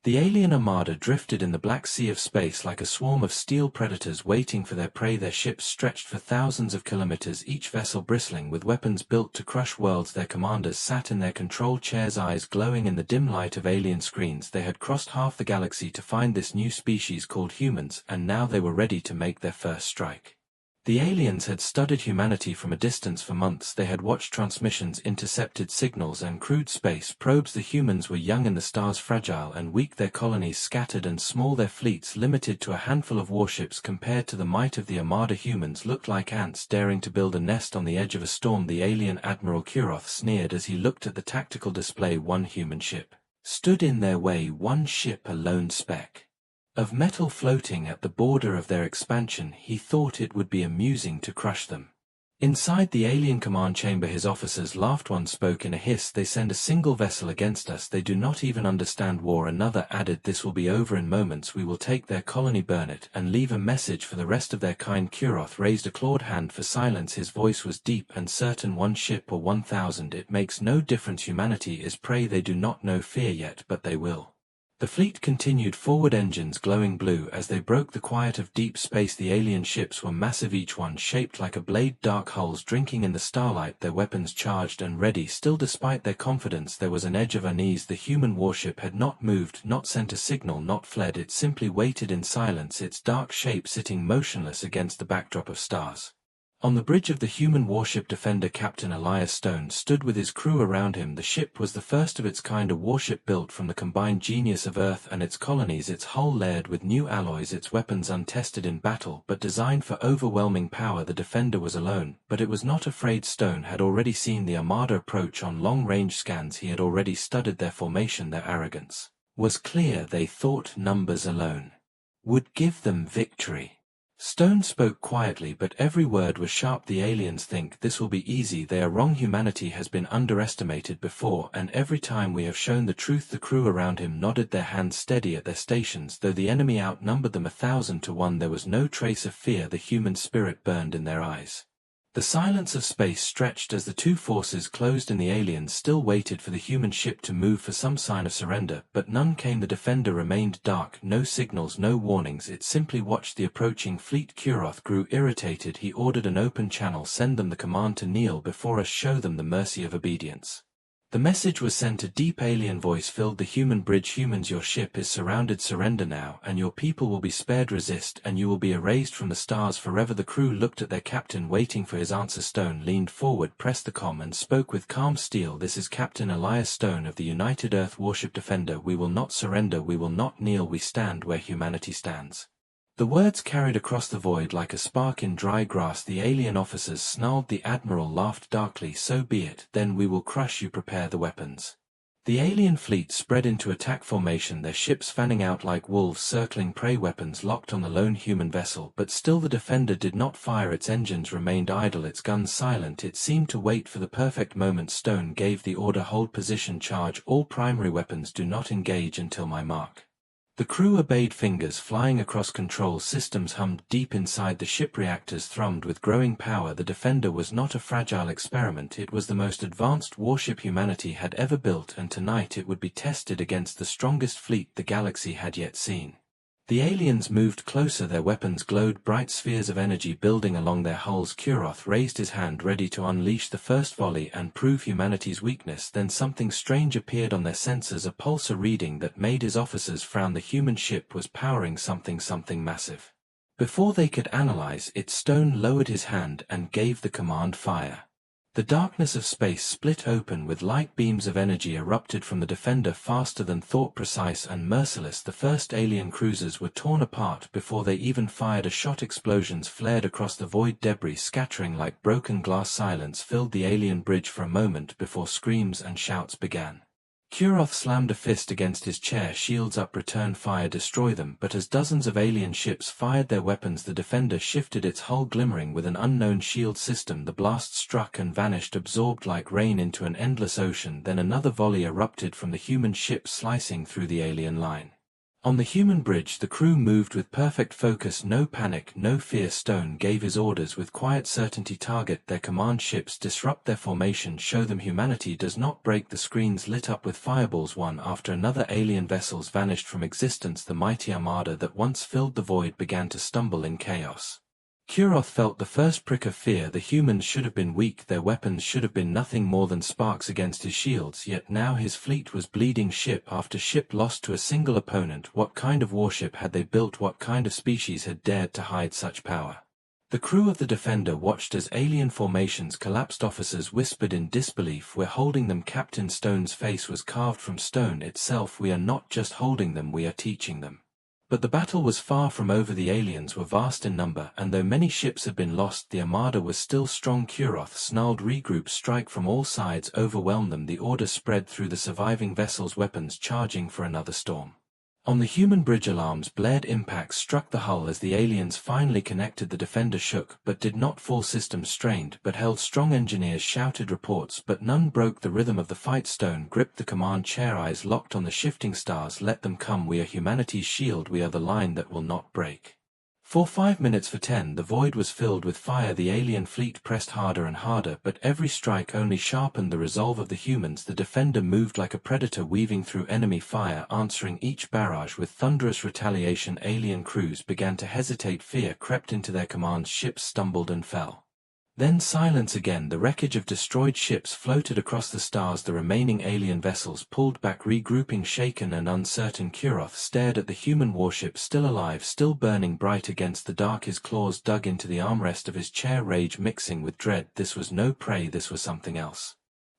The alien armada drifted in the black sea of space like a swarm of steel predators waiting for their prey. Their ships stretched for thousands of kilometers, each vessel bristling with weapons built to crush worlds. Their commanders sat in their control chairs, eyes glowing in the dim light of alien screens. They had crossed half the galaxy to find this new species called humans, and now they were ready to make their first strike. The aliens had studied humanity from a distance for months. They had watched transmissions, intercepted signals, and crewed space probes. The humans were young in the stars, fragile and weak, their colonies scattered and small, their fleets limited to a handful of warships. Compared to the might of the armada, humans looked like ants daring to build a nest on the edge of a storm. The alien Admiral Kuroth sneered as he looked at the tactical display. One human ship stood in their way, one ship, a lone speck of metal floating at the border of their expansion. He thought it would be amusing to crush them. Inside the alien command chamber, his officers laughed. One spoke in a hiss. They send a single vessel against us. They do not even understand war. Another added, this will be over in moments. We will take their colony, burn it, and leave a message for the rest of their kind. Kuroth raised a clawed hand for silence. His voice was deep and certain. One ship or 1,000, it makes no difference. Humanity is prey. They do not know fear yet, but they will. The fleet continued forward, engines glowing blue as they broke the quiet of deep space. The alien ships were massive, each one shaped like a blade, dark hulls drinking in the starlight, their weapons charged and ready. Still, despite their confidence, there was an edge of unease. The human warship had not moved, not sent a signal, not fled. It simply waited in silence, its dark shape sitting motionless against the backdrop of stars. On the bridge of the human warship Defender, Captain Elias Stone stood with his crew around him. The ship was the first of its kind, a warship built from the combined genius of Earth and its colonies, its hull layered with new alloys, its weapons untested in battle but designed for overwhelming power. The Defender was alone, but it was not afraid. Stone had already seen the armada approach on long-range scans. He had already studied their formation. Their arrogance was clear. They thought numbers alone would give them victory. Stone spoke quietly, but every word was sharp. The aliens think this will be easy. They are wrong. Humanity has been underestimated before, and every time we have shown the truth. The crew around him nodded, their hands steady at their stations. Though the enemy outnumbered them 1,000 to 1, there was no trace of fear. The human spirit burned in their eyes. The silence of space stretched as the two forces closed in. The aliens still waited for the human ship to move, for some sign of surrender, but none came. The Defender remained dark, no signals, no warnings. It simply watched the approaching fleet. Kuroth grew irritated. He ordered an open channel. Send them the command to kneel before us, show them the mercy of obedience. The message was sent. A deep alien voice filled the human bridge. Humans, your ship is surrounded. Surrender now, and your people will be spared. Resist, and you will be erased from the stars forever. The crew looked at their captain, waiting for his answer. Stone leaned forward, pressed the comm, and spoke with calm steel. This is Captain Elias Stone of the United Earth Warship Defender. We will not surrender. We will not kneel. We stand where humanity stands. The words carried across the void like a spark in dry grass. The alien officers snarled. The admiral laughed darkly. So be it, then we will crush you. Prepare the weapons. The alien fleet spread into attack formation, their ships fanning out like wolves circling prey, weapons locked on the lone human vessel. But still the Defender did not fire. Its engines remained idle, its guns silent. It seemed to wait for the perfect moment. Stone gave the order, hold position, charge all primary weapons, do not engage until my mark. The crew obeyed, fingers flying across control systems hummed deep inside the ship. Reactors thrummed with growing power. The Defender was not a fragile experiment. It was the most advanced warship humanity had ever built, and tonight it would be tested against the strongest fleet the galaxy had yet seen. The aliens moved closer, their weapons glowed, bright spheres of energy building along their hulls. Kuroth raised his hand, ready to unleash the first volley and prove humanity's weakness. Then something strange appeared on their sensors, a pulsar reading that made his officers frown. The human ship was powering something massive. Before they could analyze it, Stone lowered his hand and gave the command, fire. The darkness of space split open with light beams of energy erupted from the Defender, faster than thought, precise and merciless. The first alien cruisers were torn apart before they even fired a shot. Explosions flared across the void, debris scattering like broken glass. Silence filled the alien bridge for a moment before screams and shouts began. Kuroth slammed a fist against his chair. Shields up, return fire, destroy them. But as dozens of alien ships fired their weapons, the Defender shifted, its hull glimmering with an unknown shield system. The blast struck and vanished, absorbed like rain into an endless ocean. Then another volley erupted from the human ship, slicing through the alien line. On the human bridge the crew moved with perfect focus, no panic, no fear. Stone gave his orders with quiet certainty. Target their command ships, disrupt their formation, show them humanity does not break. The screens lit up with fireballs. One after another alien vessels vanished from existence. The mighty armada that once filled the void began to stumble in chaos. Kuroth felt the first prick of fear. The humans should have been weak, their weapons should have been nothing more than sparks against his shields, yet now his fleet was bleeding, ship after ship lost to a single opponent. What kind of warship had they built? What kind of species had dared to hide such power? The crew of the Defender watched as alien formations collapsed. Officers whispered in disbelief, "We're holding them." Captain Stone's face was carved from stone itself. "We are not just holding them, we are teaching them." But the battle was far from over. The aliens were vast in number, and though many ships had been lost, the armada was still strong. Kuroth snarled, "Regroup, strike from all sides, overwhelm them." The order spread through the surviving vessels, weapons charging for another storm. On the human bridge alarms blared, impacts struck the hull as the aliens finally connected. The Defender shook, but did not fall. Systems strained, but held strong. Engineers shouted reports, but none broke the rhythm of the fight. Stone gripped the command chair, eyes locked on the shifting stars. "Let them come, we are humanity's shield, we are the line that will not break." For 5 minutes, for 10, the void was filled with fire. The alien fleet pressed harder and harder, but every strike only sharpened the resolve of the humans. The Defender moved like a predator, weaving through enemy fire, answering each barrage with thunderous retaliation. Alien crews began to hesitate, fear crept into their commands, ships stumbled and fell. Then silence again. The wreckage of destroyed ships floated across the stars. The remaining alien vessels pulled back, regrouping, shaken and uncertain. Kuroth stared at the human warship, still alive, still burning bright against the dark. His claws dug into the armrest of his chair, rage mixing with dread. This was no prey, this was something else.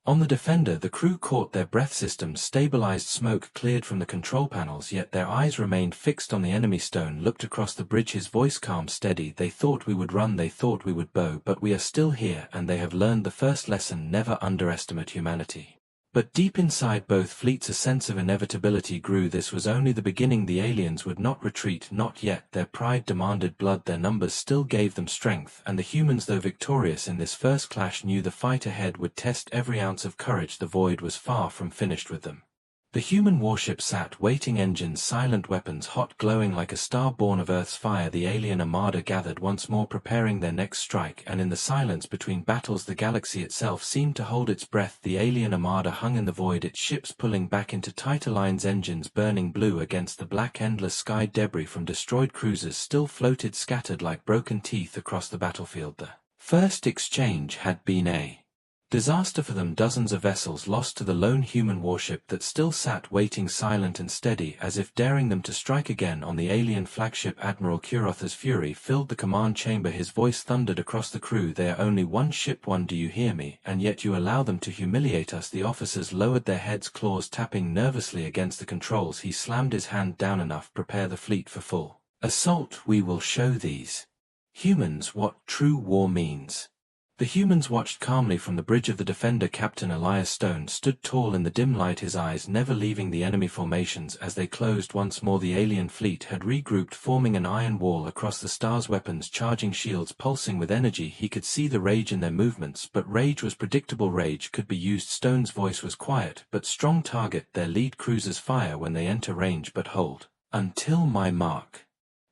On the Defender, the crew caught their breath. Systems stabilized, smoke cleared from the control panels, yet their eyes remained fixed on the enemy. Stone looked across the bridge, his voice calm, steady. "They thought we would run, they thought we would bow, but we are still here, and they have learned the first lesson: never underestimate humanity." But deep inside both fleets a sense of inevitability grew. This was only the beginning. The aliens would not retreat, not yet. Their pride demanded blood, their numbers still gave them strength, and the humans, though victorious in this first clash, knew the fight ahead would test every ounce of courage. The void was far from finished with them. The human warship sat, waiting, engines silent, weapons hot, glowing like a star born of Earth's fire. The alien armada gathered once more, preparing their next strike, and in the silence between battles the galaxy itself seemed to hold its breath. The alien armada hung in the void, its ships pulling back into tighter lines, engines burning blue against the black endless sky. Debris from destroyed cruisers still floated scattered like broken teeth across the battlefield. The first exchange had been a disaster for them. Dozens of vessels lost to the lone human warship that still sat waiting, silent and steady, as if daring them to strike again. On the alien flagship, Admiral Kuroth's fury filled the command chamber. His voice thundered across the crew, "They are only one ship, one, do you hear me? And yet you allow them to humiliate us." The officers lowered their heads, claws tapping nervously against the controls. He slammed his hand down. "Enough, prepare the fleet for full assault. We will show these humans what true war means." The humans watched calmly from the bridge of the Defender. Captain Elias Stone stood tall in the dim light, his eyes never leaving the enemy formations. As they closed once more, the alien fleet had regrouped, forming an iron wall across the stars, weapons charging, shields pulsing with energy. He could see the rage in their movements, but rage was predictable. Rage could be used. Stone's voice was quiet but strong. "Target their lead cruisers, fire when they enter range, but hold until my mark."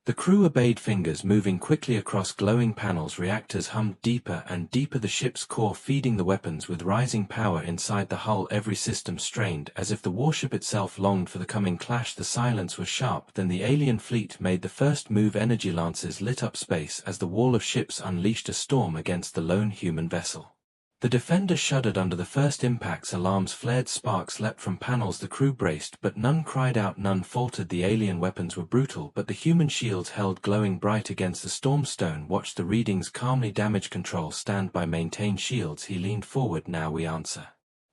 The crew obeyed, fingers moving quickly across glowing panels. Reactors hummed deeper and deeper, the ship's core feeding the weapons with rising power inside the hull. Every system strained, as if the warship itself longed for the coming clash. The silence was sharp. Then the alien fleet made the first move. Energy lances lit up space as the wall of ships unleashed a storm against the lone human vessel. The Defender shuddered under the first impacts. Alarms flared, sparks leapt from panels. The crew braced, but none cried out, none faltered. The alien weapons were brutal, but the human shields held, glowing bright against the storm. Stone watched the readings calmly. "Damage control, stand by, maintain shields." He leaned forward. "Now we answer."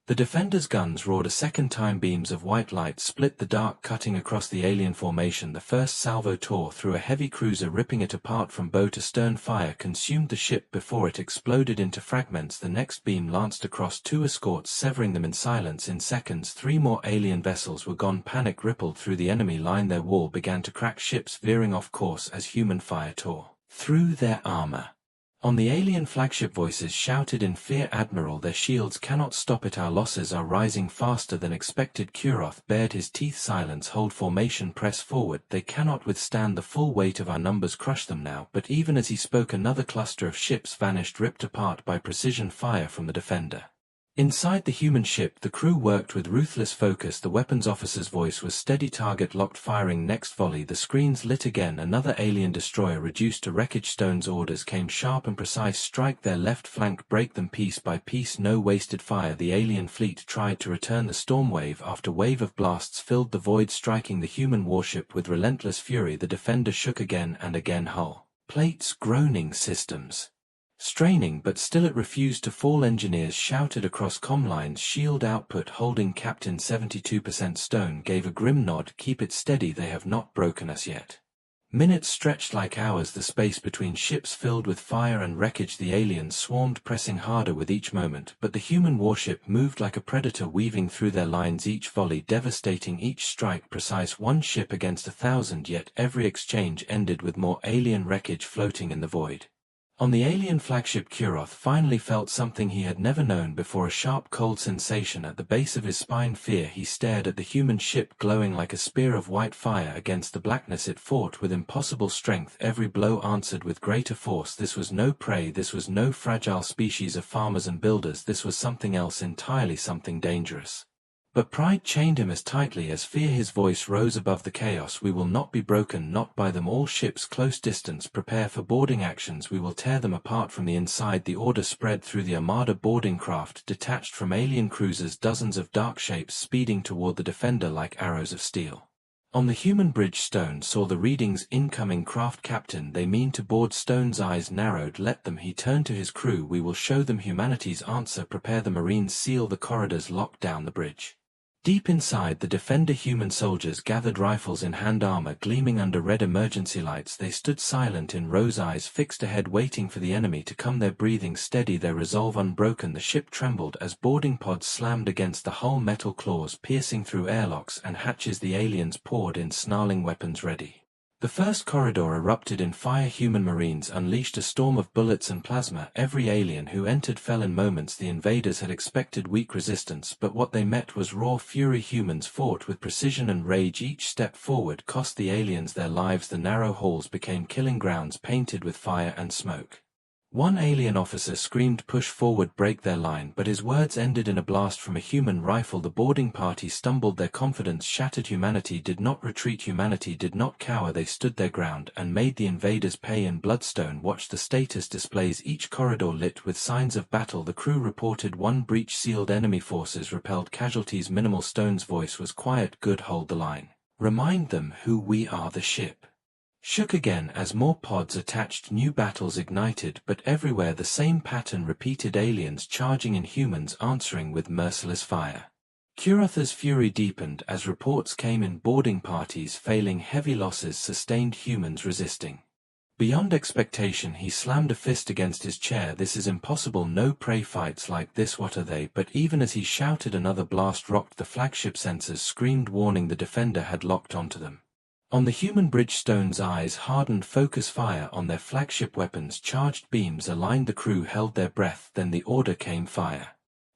The Defender's guns roared a second time. Beams of white light split the dark, cutting across the alien formation. The first salvo tore through a heavy cruiser, ripping it apart from bow to stern. Fire consumed the ship before it exploded into fragments. The next beam lanced across two escorts, severing them in silence. In seconds, 3 more alien vessels were gone. Panic rippled through the enemy line. Their wall began to crack, ships veering off course as human fire tore through their armor. On the alien flagship, voices shouted in fear, "Admiral, their shields cannot stop it, our losses are rising faster than expected." Kuroth bared his teeth. "Silence, hold formation, press forward, they cannot withstand the full weight of our numbers, crush them now." But even as he spoke, another cluster of ships vanished, ripped apart by precision fire from the defender. Inside the human ship, the crew worked with ruthless focus. The weapons officer's voice was steady, target locked, firing next volley. The screens lit again. Another alien destroyer reduced to wreckage. Stone's orders came sharp and precise: strike their left flank, break them piece by piece, no wasted fire. The alien fleet tried to return. The storm wave after wave of blasts filled the void, striking the human warship with relentless fury. The defender shook again and again, hull plates groaning, systems straining, but still it refused to fall. Engineers shouted across comlines, shield output holding. Captain 72%. Stone gave a grim nod. Keep it steady, they have not broken us yet. Minutes stretched like hours, the space between ships filled with fire and wreckage. The aliens swarmed, pressing harder with each moment, but the human warship moved like a predator, weaving through their lines, each volley devastating, each strike precise. One ship against 1,000, yet every exchange ended with more alien wreckage floating in the void. On the alien flagship, Kuroth finally felt something he had never known before, a sharp cold sensation at the base of his spine. Fear. He stared at the human ship, glowing like a spear of white fire against the blackness. It fought with impossible strength, every blow answered with greater force. This was no prey, this was no fragile species of farmers and builders, this was something else entirely, something dangerous. But pride chained him as tightly as fear. His voice rose above the chaos: "We will not be broken, not by them. All ships close distance, prepare for boarding actions. We will tear them apart from the inside." The order spread through the armada. Boarding craft detached from alien cruisers, dozens of dark shapes speeding toward the defender like arrows of steel. On the human bridge, Stone saw the readings: incoming craft. "Captain, they mean to board." Stone's eyes narrowed. "Let them." He turned to his crew. "We will show them humanity's answer. Prepare." The Marines seal the corridors, locked down the bridge. Deep inside, the defender human soldiers gathered, rifles in hand, armor gleaming under red emergency lights. They stood silent in rows, eyes fixed ahead, waiting for the enemy to come. Their breathing steady, their resolve unbroken. The ship trembled as boarding pods slammed against the hull, metal claws piercing through airlocks and hatches. The aliens poured in, snarling, weapons ready. The first corridor erupted in fire. Human Marines unleashed a storm of bullets and plasma. Every alien who entered fell in moments. The invaders had expected weak resistance, but what they met was raw fury. Humans fought with precision and rage. Each step forward cost the aliens their lives. The narrow halls became killing grounds, painted with fire and smoke. One alien officer screamed, "Push forward, break their line," but his words ended in a blast from a human rifle. The boarding party stumbled, their confidence shattered. Humanity did not retreat, humanity did not cower. They stood their ground and made the invaders pay in blood. Stone watched the status displays, each corridor lit with signs of battle. The crew reported one breach sealed, enemy forces repelled, casualties minimal. Stone's voice was quiet: "Good, hold the line. Remind them who we are." The ship shook again as more pods attached. New battles ignited, but everywhere the same pattern repeated: aliens charging in, humans answering with merciless fire. Kuroth's fury deepened as reports came in: boarding parties failing, heavy losses sustained, humans resisting. Beyond expectation, he slammed a fist against his chair. "This is impossible, no prey fights like this, what are they?" But even as he shouted, another blast rocked the flagship. Sensors screamed warning, the defender had locked onto them. On the human bridge, Stone's eyes hardened. Focus fire on their flagship weapons. Charged beams aligned. The crew held their breath. Then the order came: fire.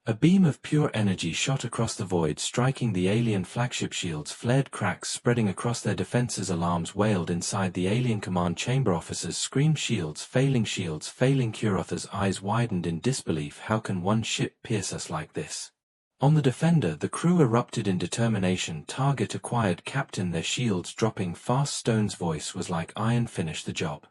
A beam of pure energy shot across the void, striking the alien flagship. Shields flared, cracks spreading across their defenses. Alarms wailed inside the alien command chamber. Officers screamed, "Shields failing, shields failing." Kuroth's eyes widened in disbelief. "How can one ship pierce us like this?" On the defender, the crew erupted in determination. "Target acquired, Captain." Their shields dropping fast. Stone's voice was like iron: "Finish the job."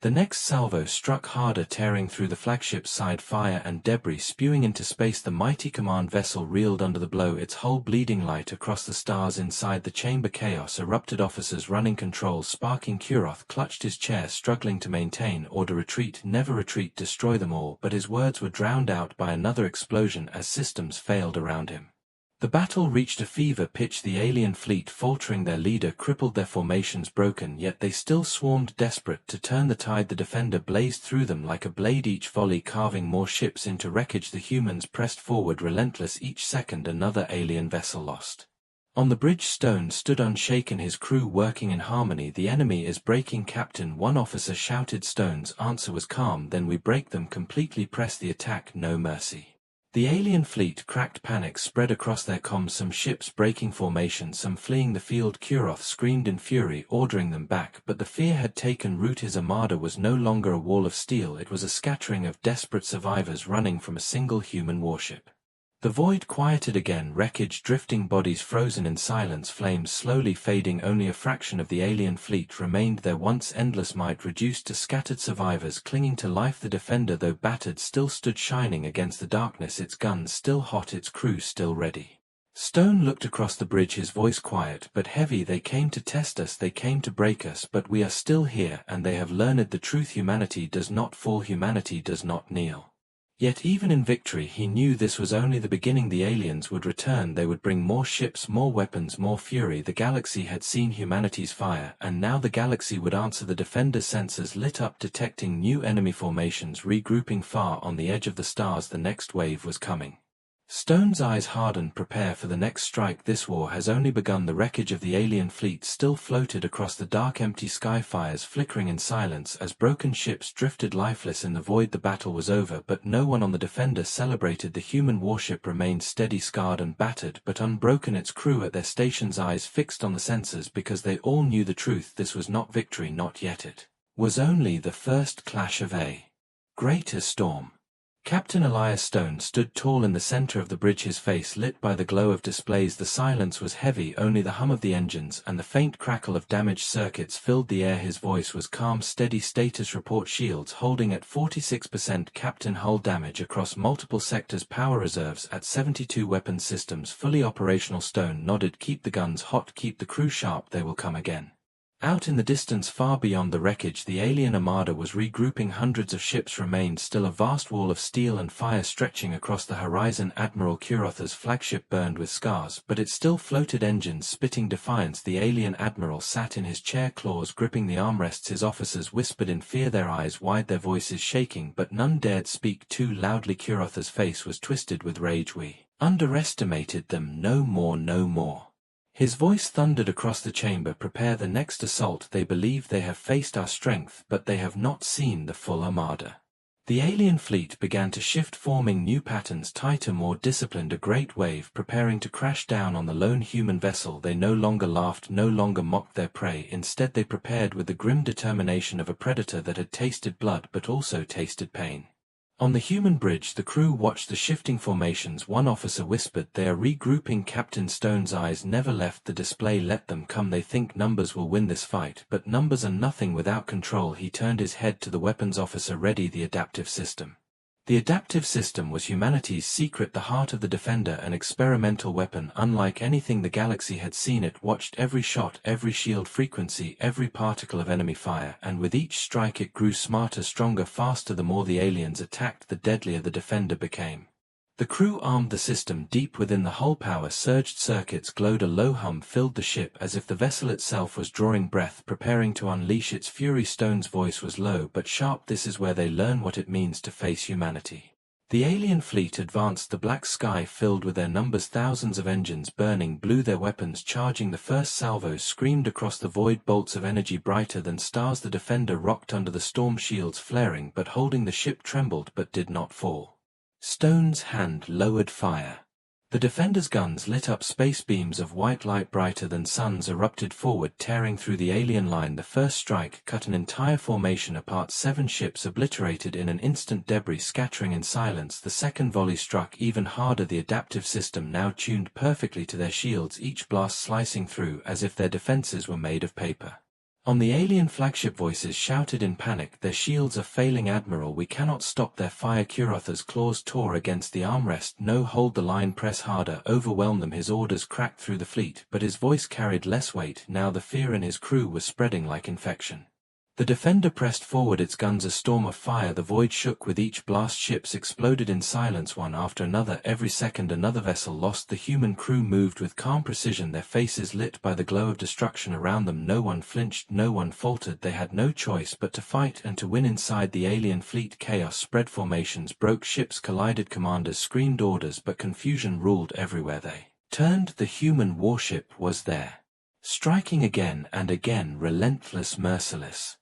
The next salvo struck harder, tearing through the flagship's side, fire and debris spewing into space. The mighty command vessel reeled under the blow, its hull bleeding, light across the stars. Inside the chamber, chaos erupted, officers running controls sparking. Kuroth clutched his chair, struggling to maintain order. "Retreat, never retreat, destroy them all." But his words were drowned out by another explosion as systems failed around him. The battle reached a fever pitch, the alien fleet faltering, their leader crippled, their formations broken, yet they still swarmed, desperate to turn the tide. The defender blazed through them like a blade, each volley carving more ships into wreckage. The humans pressed forward, relentless, each second another alien vessel lost. On the bridge Stone stood unshaken, his crew working in harmony. "The enemy is breaking, Captain," one officer shouted. Stone's answer was calm. "Then we break them completely. Press the attack, no mercy." The alien fleet cracked. Panic spread across their comms, some ships breaking formation, some fleeing the field. Kuroth screamed in fury, ordering them back, but the fear had taken root. His armada was no longer a wall of steel, it was a scattering of desperate survivors running from a single human warship. The void quieted again, wreckage drifting, bodies frozen in silence, flames slowly fading. Only a fraction of the alien fleet remained, their once endless might reduced to scattered survivors clinging to life. The Defender, though battered, still stood shining against the darkness, its guns still hot, its crew still ready. Stone looked across the bridge, his voice quiet but heavy. "They came to test us, they came to break us, but we are still here, and they have learned the truth. Humanity does not fall, humanity does not kneel." Yet even in victory he knew this was only the beginning. The aliens would return, they would bring more ships, more weapons, more fury. The galaxy had seen humanity's fire, and now the galaxy would answer. The Defender's sensors lit up, detecting new enemy formations, regrouping far on the edge of the stars. The next wave was coming. Stone's eyes hardened. "Prepare for the next strike. This war has only begun." The wreckage of the alien fleet still floated across the dark, empty sky, fires flickering in silence as broken ships drifted lifeless in the void. The battle was over, but no one on the Defender celebrated. The human warship remained steady, scarred and battered, but unbroken, its crew at their stations, eyes fixed on the sensors, because they all knew the truth. This was not victory, not yet. It was only the first clash of a greater storm. Captain Elias Stone stood tall in the center of the bridge, his face lit by the glow of displays. The silence was heavy, only the hum of the engines and the faint crackle of damaged circuits filled the air. His voice was calm, steady. "Status report, shields holding at 46%, Captain. Hull damage across multiple sectors, power reserves at 72, weapons systems fully operational." Stone nodded. "Keep the guns hot, keep the crew sharp, they will come again." Out in the distance, far beyond the wreckage, the alien armada was regrouping. Hundreds of ships remained still, a vast wall of steel and fire stretching across the horizon. Admiral Kuroth's flagship burned with scars, but it still floated, engines spitting defiance. The alien admiral sat in his chair, claws gripping the armrests. His officers whispered in fear, their eyes wide, their voices shaking, but none dared speak too loudly. Kuroth's face was twisted with rage. "We underestimated them. No more, no more." His voice thundered across the chamber. "Prepare the next assault. They believe they have faced our strength, but they have not seen the full armada." The alien fleet began to shift, forming new patterns, tighter, more disciplined, a great wave preparing to crash down on the lone human vessel. They no longer laughed, no longer mocked their prey. Instead they prepared with the grim determination of a predator that had tasted blood but also tasted pain. On the human bridge, the crew watched the shifting formations. One officer whispered, "They are regrouping." Captain Stone's eyes never left the display. "Let them come. They think numbers will win this fight, but numbers are nothing without control." He turned his head to the weapons officer. "Ready the adaptive system." The adaptive system was humanity's secret, the heart of the Defender, an experimental weapon unlike anything the galaxy had seen. It watched every shot, every shield frequency, every particle of enemy fire, and with each strike it grew smarter, stronger, faster. The more the aliens attacked, the deadlier the Defender became. The crew armed the system deep within the hull. Power surged, circuits glowed, a low hum filled the ship as if the vessel itself was drawing breath, preparing to unleash its fury. Stone's voice was low but sharp. "This is where they learn what it means to face humanity." The alien fleet advanced, the black sky filled with their numbers. Thousands of engines burning blew, their weapons charging. The first salvos screamed across the void, bolts of energy brighter than stars. The Defender rocked under the storm, shields flaring but holding. The ship trembled but did not fall. Stone's hand lowered fire. The Defender's guns lit up, space beams of white light brighter than suns erupted forward, tearing through the alien line. The first strike cut an entire formation apart, 7 ships obliterated in an instant, debris scattering in silence. The second volley struck even harder, the adaptive system now tuned perfectly to their shields, each blast slicing through as if their defenses were made of paper. On the alien flagship, voices shouted in panic, "Their shields are failing, Admiral, we cannot stop their fire." Kuroth's claws tore against the armrest. "No, hold the line, press harder, overwhelm them." His orders cracked through the fleet, but his voice carried less weight. Now the fear in his crew was spreading like infection. The Defender pressed forward, its guns a storm of fire. The void shook with each blast. Ships exploded in silence, one after another. Every second another vessel lost. The human crew moved with calm precision, their faces lit by the glow of destruction around them. No one flinched, no one faltered. They had no choice but to fight and to win. Inside the alien fleet, chaos spread, formations broke, ships collided, commanders screamed orders, but confusion ruled everywhere. They Turned, the human warship was there. Striking again and again, relentless, merciless.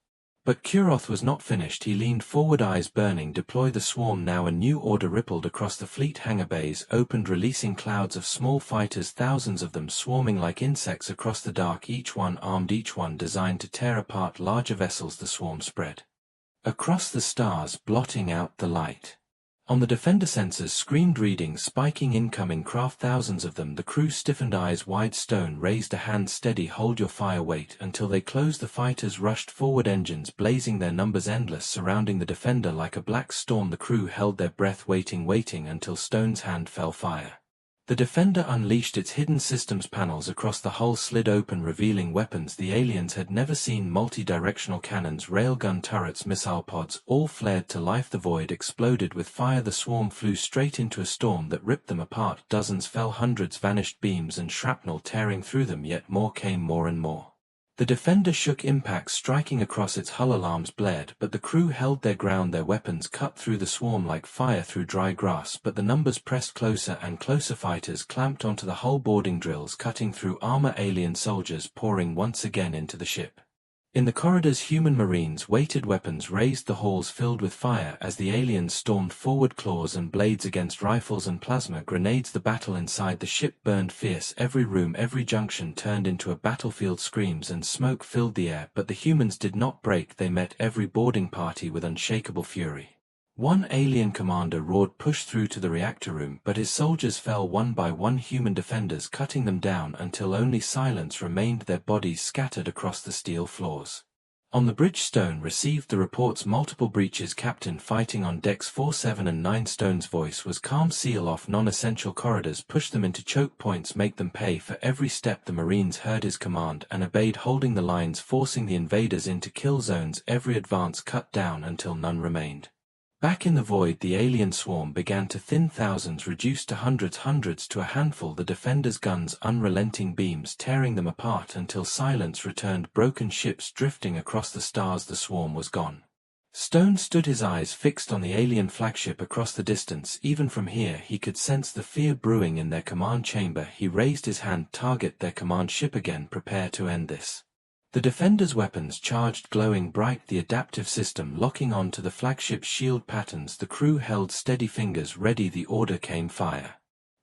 But Kuroth was not finished. He leaned forward, eyes burning. Deploy the swarm now. A new order rippled across the fleet. Hangar bays opened, releasing clouds of small fighters, thousands of them swarming like insects across the dark, each one armed, each one designed to tear apart larger vessels. The swarm spread across the stars, blotting out the light. On the defender sensors screamed readings, spiking incoming craft, thousands of them. The crew stiffened, eyes wide. Stone raised a hand, steady, hold your fire, wait until they close. The fighters rushed forward, engines blazing, their numbers endless, surrounding the defender like a black storm. The crew held their breath, waiting until Stone's hand fell. Fire. The defender unleashed its hidden systems panels across the hull, slid open, revealing weapons the aliens had never seen. Multi-directional cannons, railgun turrets, missile pods, all flared to life. The void exploded with fire. The swarm flew straight into a storm that ripped them apart. Dozens fell, hundreds vanished, beams and shrapnel tearing through them, yet more came, more and more. The defender shook, impacts striking across its hull, alarms blared, but the crew held their ground. Their weapons cut through the swarm like fire through dry grass, but the numbers pressed closer and closer. Fighters clamped onto the hull, boarding drills cutting through armor, alien soldiers pouring once again into the ship. In the corridors, human marines waited, weapons raised, the halls filled with fire as the aliens stormed forward, claws and blades against rifles and plasma grenades. The battle inside the ship burned fierce, every room, every junction turned into a battlefield. Screams and smoke filled the air, but the humans did not break. They met every boarding party with unshakable fury. One alien commander roared, pushed through to the reactor room, but his soldiers fell one by one, human defenders cutting them down until only silence remained, their bodies scattered across the steel floors. On the bridge, Stone received the reports, multiple breaches, captain fighting on decks 4, 7 and 9. Stone's voice was calm, seal off non-essential corridors, push them into choke points, make them pay for every step. The Marines heard his command and obeyed, holding the lines, forcing the invaders into kill zones, every advance cut down until none remained. Back in the void, the alien swarm began to thin, thousands reduced to hundreds to a handful. The defenders' guns, unrelenting beams tearing them apart until silence returned, broken ships drifting across the stars. The swarm was gone. Stone stood, his eyes fixed on the alien flagship across the distance. Even from here he could sense the fear brewing in their command chamber. He raised his hand, target their command ship again, prepare to end this. The defenders' weapons charged, glowing bright, the adaptive system locking on to the flagship's shield patterns. The crew held steady, fingers ready. The order came, fire.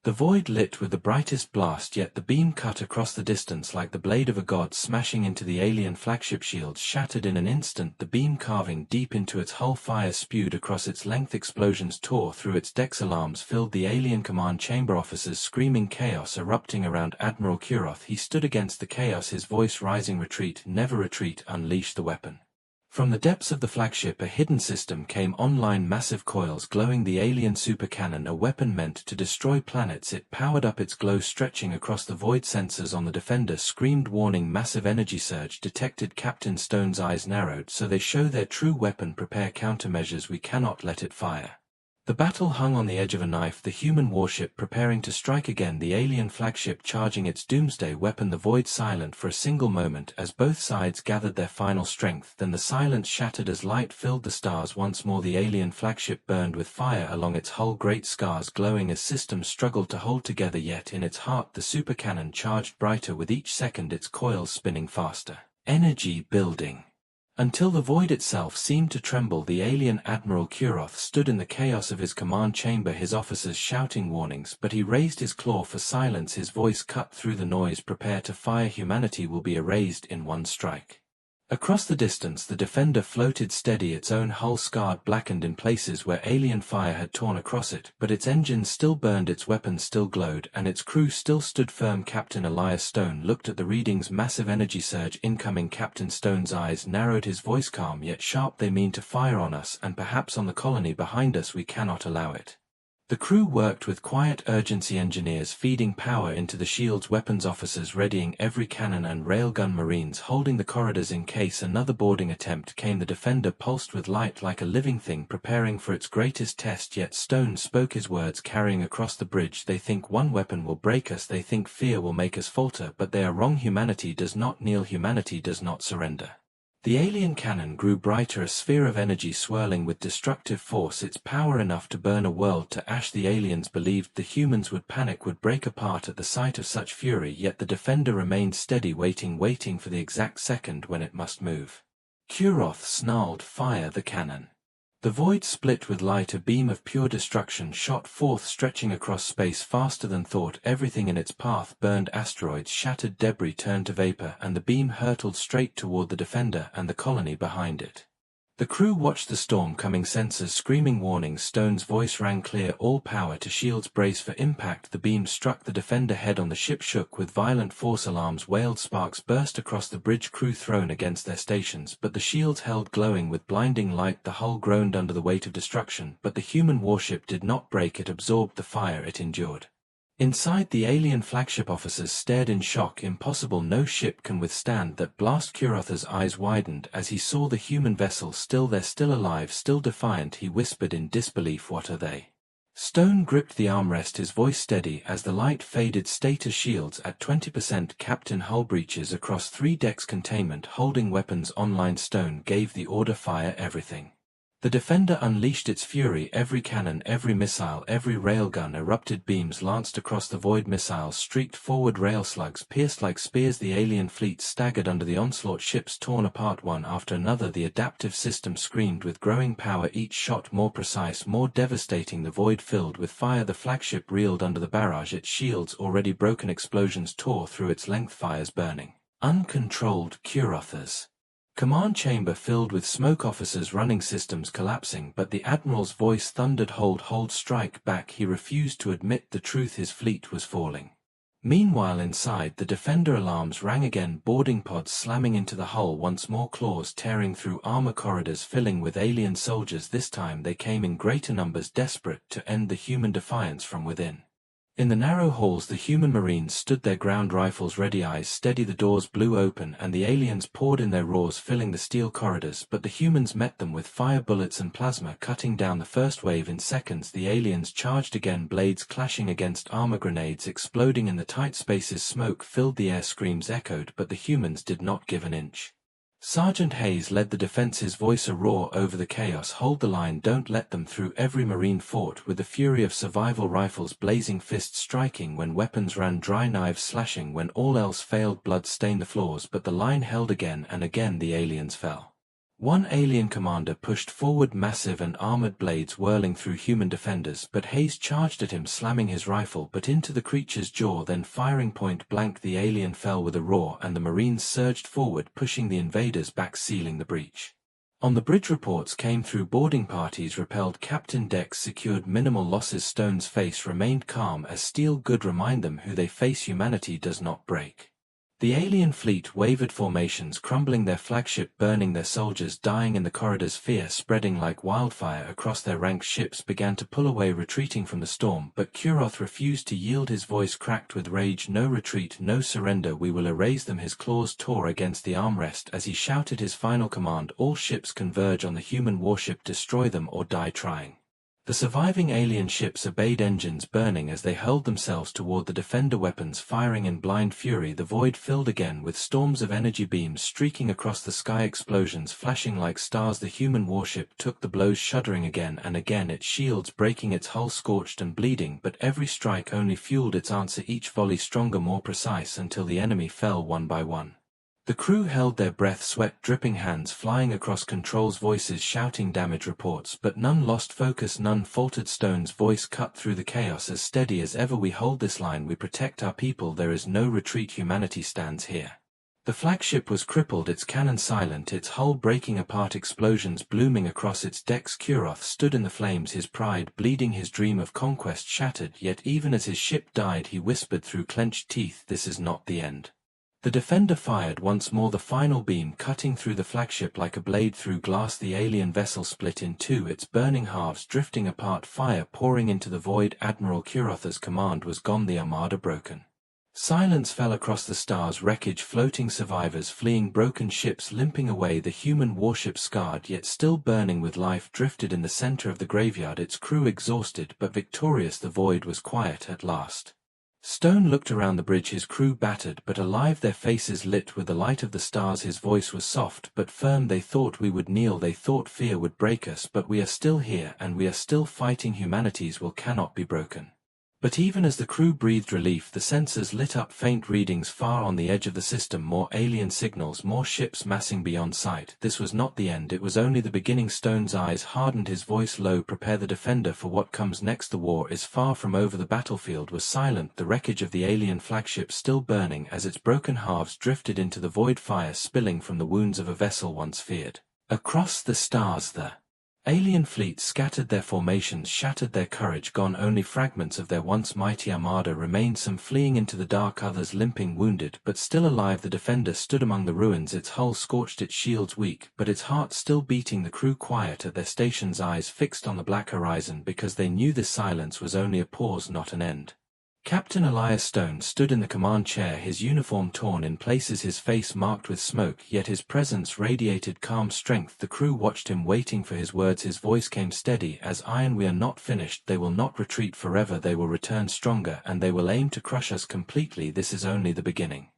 The void lit with the brightest blast, yet the beam cut across the distance like the blade of a god, smashing into the alien flagship. Shields shattered in an instant, the beam carving deep into its hull. Fire spewed across its length, explosions tore through its decks, alarms filled the alien command chamber, officers screaming, chaos erupting around Admiral Kuroth. He stood against the chaos, his voice rising, retreat, never retreat, unleash the weapon. From the depths of the flagship a hidden system came online, massive coils glowing, the alien supercannon, a weapon meant to destroy planets. It powered up, its glow stretching across the void. Sensors on the defender screamed warning, massive energy surge detected. Captain Stone's eyes narrowed, so they show their true weapon, prepare countermeasures, we cannot let it fire. The battle hung on the edge of a knife, the human warship preparing to strike again, the alien flagship charging its doomsday weapon. The void silent for a single moment as both sides gathered their final strength, then the silence shattered as light filled the stars once more. The alien flagship burned with fire along its hull, great scars glowing as systems struggled to hold together, yet in its heart the supercannon charged brighter with each second, its coils spinning faster, energy building, until the void itself seemed to tremble. The alien Admiral Kuroth stood in the chaos of his command chamber, his officers shouting warnings, but he raised his claw for silence, his voice cut through the noise, prepare to fire, humanity will be erased in one strike. Across the distance the defender floated steady, its own hull scarred, blackened in places where alien fire had torn across it, but its engines still burned, its weapons still glowed, and its crew still stood firm. Captain Elias Stone looked at the readings, massive energy surge incoming. Captain Stone's eyes narrowed, his voice calm yet sharp, they mean to fire on us, and perhaps on the colony behind us. We cannot allow it. The crew worked with quiet urgency, engineers feeding power into the shields, weapons officers readying every cannon and railgun, marines holding the corridors in case another boarding attempt came. The defender pulsed with light like a living thing preparing for its greatest test, yet Stone spoke his words carrying across the bridge, they think one weapon will break us, they think fear will make us falter, but they are wrong. Humanity does not kneel, humanity does not surrender. The alien cannon grew brighter, a sphere of energy swirling with destructive force, its power enough to burn a world to ash. The aliens believed the humans would panic, would break apart at the sight of such fury, yet the Defender remained steady, waiting for the exact second when it must move. Kuroth snarled, "Fire the cannon." The void split with light, a beam of pure destruction shot forth, stretching across space faster than thought. Everything in its path burned, asteroids, shattered debris turned to vapor, and the beam hurtled straight toward the Defender and the colony behind it. The crew watched the storm coming, sensors screaming warnings. Stone's voice rang clear, "All power to shields, brace for impact." The beam struck the Defender head on. The ship shook with violent force, alarms wailed, sparks burst across the bridge, crew thrown against their stations, but the shields held, glowing with blinding light. The hull groaned under the weight of destruction, but the human warship did not break. It absorbed the fire, it endured. Inside, the alien flagship officers stared in shock. Impossible, no ship can withstand that blast. Kuroth's eyes widened as he saw the human vessel still there, still alive, still defiant. He whispered in disbelief, "What are they?" Stone gripped the armrest, his voice steady as the light faded. "Status shields at 20%, Captain. Hull breaches across 3 decks, containment holding weapons online." Stone gave the order, "Fire everything." The Defender unleashed its fury. Every cannon, every missile, every railgun erupted. Beams lanced across the void, missiles streaked forward, rail slugs pierced like spears. The alien fleet staggered under the onslaught, ships torn apart one after another. The adaptive system screamed with growing power, each shot more precise, more devastating. The void filled with fire. The flagship reeled under the barrage, its shields already broken. Explosions tore through its length, fires burning uncontrolled. Kuroth's command chamber filled with smoke, officers running, systems collapsing, but the Admiral's voice thundered, hold, strike back." He refused to admit the truth, his fleet was falling. Meanwhile, inside, the Defender alarms rang again, boarding pods slamming into the hull once more, claws tearing through armor, corridors filling with alien soldiers. This time they came in greater numbers, desperate to end the human defiance from within. In the narrow halls, the human marines stood their ground, rifles ready, eyes steady. The doors blew open and the aliens poured in, their roars filling the steel corridors, but the humans met them with fire, bullets and plasma cutting down the first wave. In seconds the aliens charged again, blades clashing against armor, grenades exploding in the tight spaces. Smoke filled the air, screams echoed, but the humans did not give an inch. Sergeant Hayes led the defense, his voice a roar over the chaos, "Hold the line, don't let them through." Every marine fought with the fury of survival, rifles blazing, fists striking when weapons ran dry, knives slashing when all else failed. Blood stained the floors, but the line held. Again and again the aliens fell. One alien commander pushed forward, massive and armored, blades whirling through human defenders, but Hayes charged at him, slamming his rifle but into the creature's jaw, then firing point blank. The alien fell with a roar and the marines surged forward, pushing the invaders back, sealing the breach. On the bridge, reports came through, boarding parties repelled, captain decks secured, minimal losses. Stone's face remained calm as steel, "Good, remind them who they face, humanity does not break." The alien fleet wavered, formations crumbling, their flagship burning, their soldiers dying in the corridors, fear spreading like wildfire across their ranks. Ships began to pull away, retreating from the storm, but Kuroth refused to yield, his voice cracked with rage, "No retreat, no surrender, we will erase them." His claws tore against the armrest as he shouted his final command, "All ships converge on the human warship, destroy them or die trying." The surviving alien ships obeyed, engines burning as they hurled themselves toward the Defender, weapons firing in blind fury. The void filled again with storms of energy, beams streaking across the sky, explosions flashing like stars. The human warship took the blows, shuddering again and again, its shields breaking, its hull scorched and bleeding, but every strike only fueled its answer, each volley stronger, more precise, until the enemy fell one by one. The crew held their breath, sweat dripping, hands flying across controls, voices shouting damage reports, but none lost focus, none faltered. Stone's voice cut through the chaos, as steady as ever, "We hold this line, we protect our people, there is no retreat, humanity stands here." The flagship was crippled, its cannon silent, its hull breaking apart, explosions blooming across its decks. Kuroth stood in the flames, his pride bleeding, his dream of conquest shattered, yet even as his ship died he whispered through clenched teeth, "This is not the end." The Defender fired once more, the final beam cutting through the flagship like a blade through glass. The alien vessel split in two, its burning halves drifting apart, fire pouring into the void. Admiral Kuroth's command was gone, the armada broken. Silence fell across the stars, wreckage floating, survivors fleeing, broken ships limping away. The human warship, scarred yet still burning with life, drifted in the center of the graveyard, its crew exhausted but victorious. The void was quiet at last. Stone looked around the bridge, his crew battered but alive, their faces lit with the light of the stars. His voice was soft but firm. They thought we would kneel, they thought fear would break us, but we are still here and we are still fighting. Humanity's will cannot be broken. But even as the crew breathed relief, the sensors lit up faint readings far on the edge of the system. More alien signals, more ships massing beyond sight. This was not the end, it was only the beginning. Stone's eyes hardened, his voice low. Prepare the defender for what comes next. The war is far from over. The battlefield was silent, the wreckage of the alien flagship still burning as its broken halves drifted into the void, fire spilling from the wounds of a vessel once feared. Across the stars the alien fleet scattered, their formations shattered, their courage gone. Only fragments of their once mighty armada remained, some fleeing into the dark, others limping, wounded, but still alive. The defender stood among the ruins, its hull scorched, its shields weak, but its heart still beating. The crew quiet at their stations, eyes fixed on the black horizon, because they knew this silence was only a pause, not an end. Captain Elias Stone stood in the command chair, his uniform torn in places, his face marked with smoke, yet his presence radiated calm strength. The crew watched him, waiting for his words. His voice came steady as iron. We are not finished, they will not retreat forever, they will return stronger, and they will aim to crush us completely. This is only the beginning.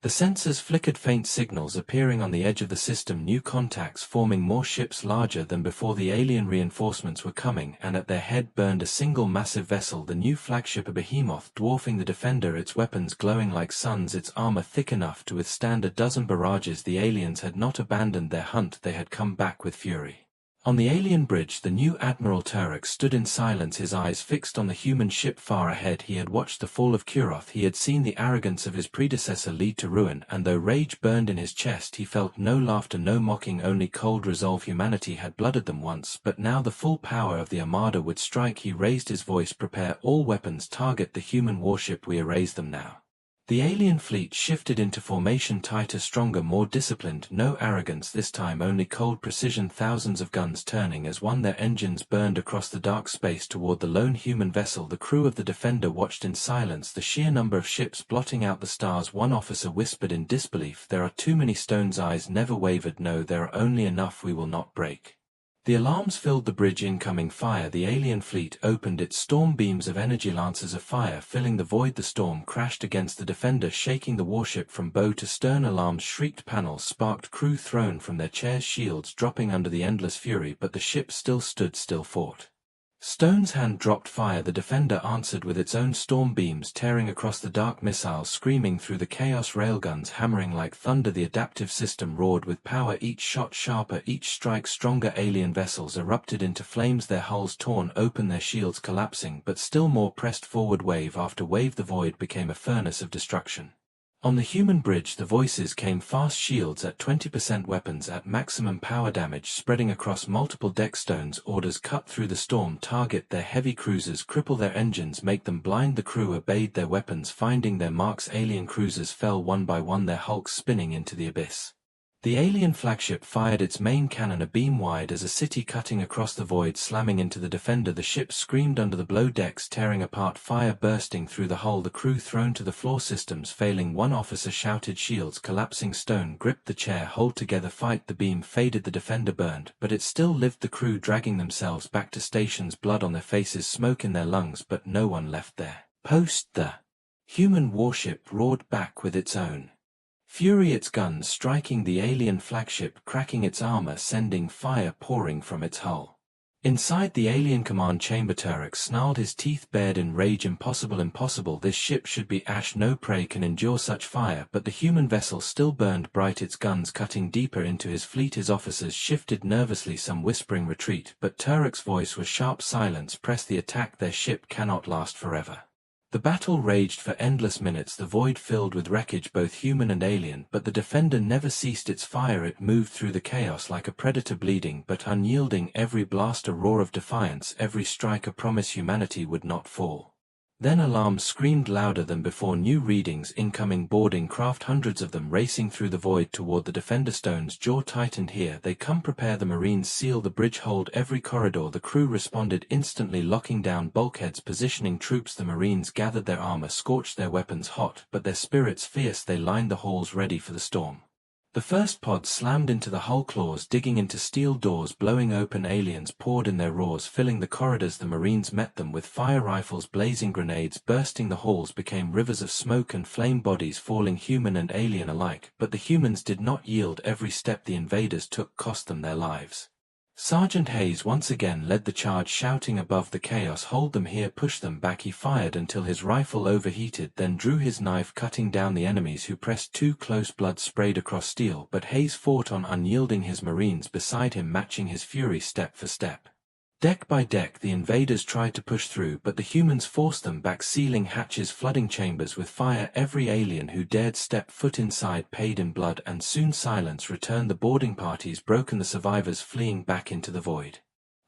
The sensors flickered, faint signals appearing on the edge of the system, new contacts forming, more ships larger than before. The alien reinforcements were coming, and at their head burned a single massive vessel, the new flagship, a behemoth dwarfing the defender, its weapons glowing like suns, its armor thick enough to withstand a dozen barrages. The aliens had not abandoned their hunt, they had come back with fury. On the alien bridge, the new Admiral Turek stood in silence, his eyes fixed on the human ship far ahead. He had watched the fall of Kuroth, he had seen the arrogance of his predecessor lead to ruin, and though rage burned in his chest, he felt no laughter, no mocking, only cold resolve. Humanity had blooded them once, but now the full power of the Armada would strike. He raised his voice, prepare all weapons, target the human warship, we erase them now. The alien fleet shifted into formation, tighter, stronger, more disciplined. No arrogance this time, only cold precision. Thousands of guns turning as one, their engines burned across the dark space toward the lone human vessel. The crew of the Defender watched in silence, the sheer number of ships blotting out the stars. One officer whispered in disbelief, there are too many. Stone's eyes never wavered, no, there are only enough, we will not break. The alarms filled the bridge, incoming fire. The alien fleet opened its storm, beams of energy, lances of fire filling the void. The storm crashed against the Defender, shaking the warship from bow to stern. Alarms shrieked, panels sparked, crew thrown from their chairs, shields dropping under the endless fury, but the ship still stood, still fought. Stone's hand dropped fire, the Defender answered with its own storm beams tearing across the dark, missiles screaming through the chaos, railguns hammering like thunder. The adaptive system roared with power, each shot sharper, each strike stronger. Alien vessels erupted into flames, their hulls torn open, their shields collapsing, but still more pressed forward. Wave after wave, the void became a furnace of destruction. On the human bridge, the voices came fast, shields at 20%, weapons at maximum power, damage spreading across multiple decks. Stone's orders cut through the storm, target their heavy cruisers, cripple their engines, make them blind. The crew obeyed, their weapons finding their marks. Alien cruisers fell one by one, their hulks spinning into the abyss. The alien flagship fired its main cannon, a beam wide as a city, cutting across the void, slamming into the Defender. The ship screamed under the blow, decks tearing apart, fire bursting through the hull, the crew thrown to the floor, systems failing. One officer shouted, shields collapsing. Stone gripped the chair, hold together, fight. The beam faded, the Defender burned, but it still lived. The crew dragging themselves back to stations, blood on their faces, smoke in their lungs, but no one left their post. The human warship roared back with its own fury, its guns striking the alien flagship, cracking its armor, sending fire pouring from its hull. Inside the alien command chamber, Turek snarled, his teeth bared in rage. Impossible, impossible, this ship should be ash, no prey can endure such fire. But the human vessel still burned bright, its guns cutting deeper into his fleet. His officers shifted nervously, some whispering retreat, but Turek's voice was sharp, silence, press the attack, their ship cannot last forever. The battle raged for endless minutes, the void filled with wreckage, both human and alien, but the Defender never ceased its fire. It moved through the chaos like a predator, bleeding but unyielding, every blast a roar of defiance, every strike a promise humanity would not fall. Then alarms screamed louder than before, new readings, incoming boarding craft, hundreds of them racing through the void toward the Defender. Stone's jaw tightened, here they come, prepare. The Marines seal the bridge, hold every corridor. The crew responded instantly, locking down bulkheads, positioning troops. The Marines gathered their armor, scorched, their weapons hot, but their spirits fierce. They lined the halls ready for the storm. The first pod slammed into the hull, claws digging into steel doors blowing open. Aliens poured in their roars, filling the corridors. The Marines met them with fire rifles, blazing grenades bursting. The halls became rivers of smoke and flame, bodies falling, human and alien alike. But the humans did not yield. Every step the invaders took cost them their lives. Sergeant Hayes once again led the charge, shouting above the chaos, "Hold them here, push them back." He fired until his rifle overheated, then drew his knife, cutting down the enemies who pressed too close. Blood sprayed across steel, but Hayes fought on, unyielding, his Marines beside him matching his fury step for step. Deck by deck the invaders tried to push through, but the humans forced them back, sealing hatches, flooding chambers with fire. Every alien who dared step foot inside paid in blood, and soon silence returned. The boarding parties broken, the survivors fleeing back into the void.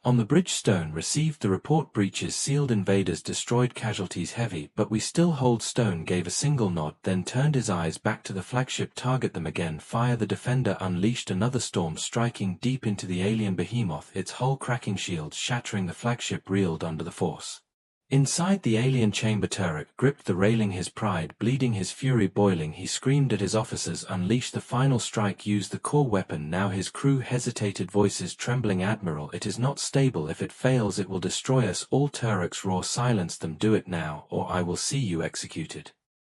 On the bridge, Stone received the report: breaches sealed, invaders destroyed, casualties heavy, but we still hold. Stone gave a single nod, then turned his eyes back to the flagship. Target them again, fire. The Defender unleashed another storm, striking deep into the alien behemoth, its hull cracking, shields shattering. The flagship reeled under the force. Inside the alien chamber, Turek gripped the railing, his pride bleeding, his fury boiling. He screamed at his officers, "Unleash the final strike, use the core weapon now." His crew hesitated, voices trembling. "Admiral, it is not stable. If it fails it will destroy us all." Turek's roar silenced them. "Do it now, or I will see you executed."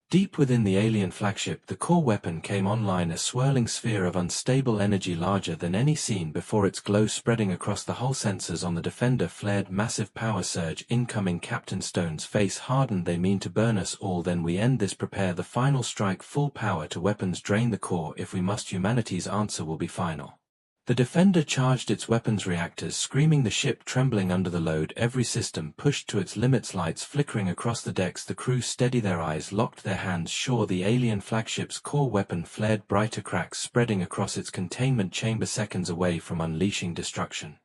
Deep within the alien flagship, the core weapon came online, a swirling sphere of unstable energy larger than any seen before, its glow spreading across the hull. Sensors on the Defender flared, massive power surge incoming. Captain Stone's face hardened. "They mean to burn us all. Then we end this. Prepare the final strike, full power to weapons, drain the core if we must. Humanity's answer will be final." The Defender charged its weapons reactors, screaming, the ship trembling under the load, every system pushed to its limits, lights flickering across the decks. The crew steady, their eyes locked, their hands sure. The alien flagship's core weapon flared brighter, cracks spreading across its containment chamber, seconds away from unleashing destruction.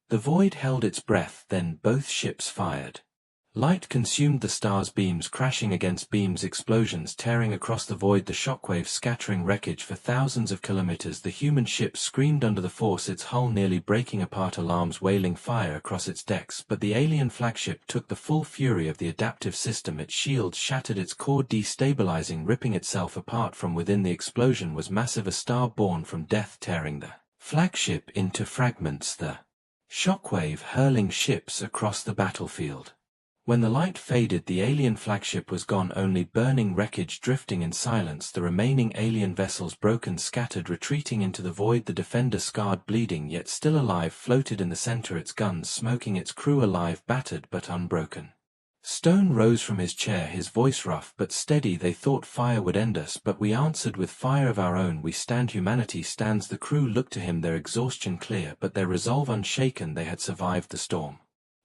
The void held its breath, then both ships fired. Light consumed the stars, beams crashing against beams, explosions tearing across the void, the shockwaves scattering wreckage for thousands of kilometers. The human ship screamed under the force, its hull nearly breaking apart, alarms wailing, fire across its decks. But the alien flagship took the full fury of the adaptive system, its shields shattered, its core destabilizing, ripping itself apart from within. The explosion was massive, a star born from death tearing the flagship into fragments, the shockwave hurling ships across the battlefield. When the light faded, the alien flagship was gone, only burning wreckage drifting in silence. The remaining alien vessels, broken, scattered, retreating into the void. The Defender, scarred, bleeding, yet still alive, floated in the center, its guns smoking, its crew alive, battered but unbroken. Stone rose from his chair, his voice rough but steady. "They thought fire would end us, but we answered with fire of our own. We stand, humanity stands." The crew looked to him, their exhaustion clear, but their resolve unshaken. They had survived the storm.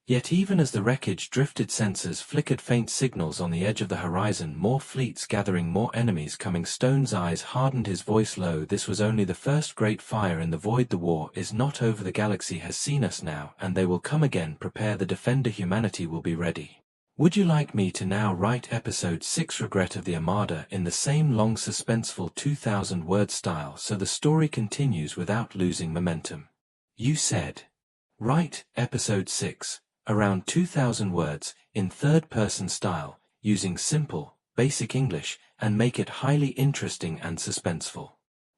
Yet even as the wreckage drifted, sensors flickered faint signals on the edge of the horizon. More fleets gathering, more enemies coming. Stone's eyes hardened, his voice low. "This was only the first great fire in the void. The war is not over. The galaxy has seen us now, and they will come again. Prepare the Defender. Humanity will be ready." Would you like me to now write episode 6, Regret of the Armada, in the same long suspenseful 2,000-word style so the story continues without losing momentum? You said. Write episode 6. Around 2,000 words, in third-person style, using simple, basic English, and make it highly interesting and suspenseful.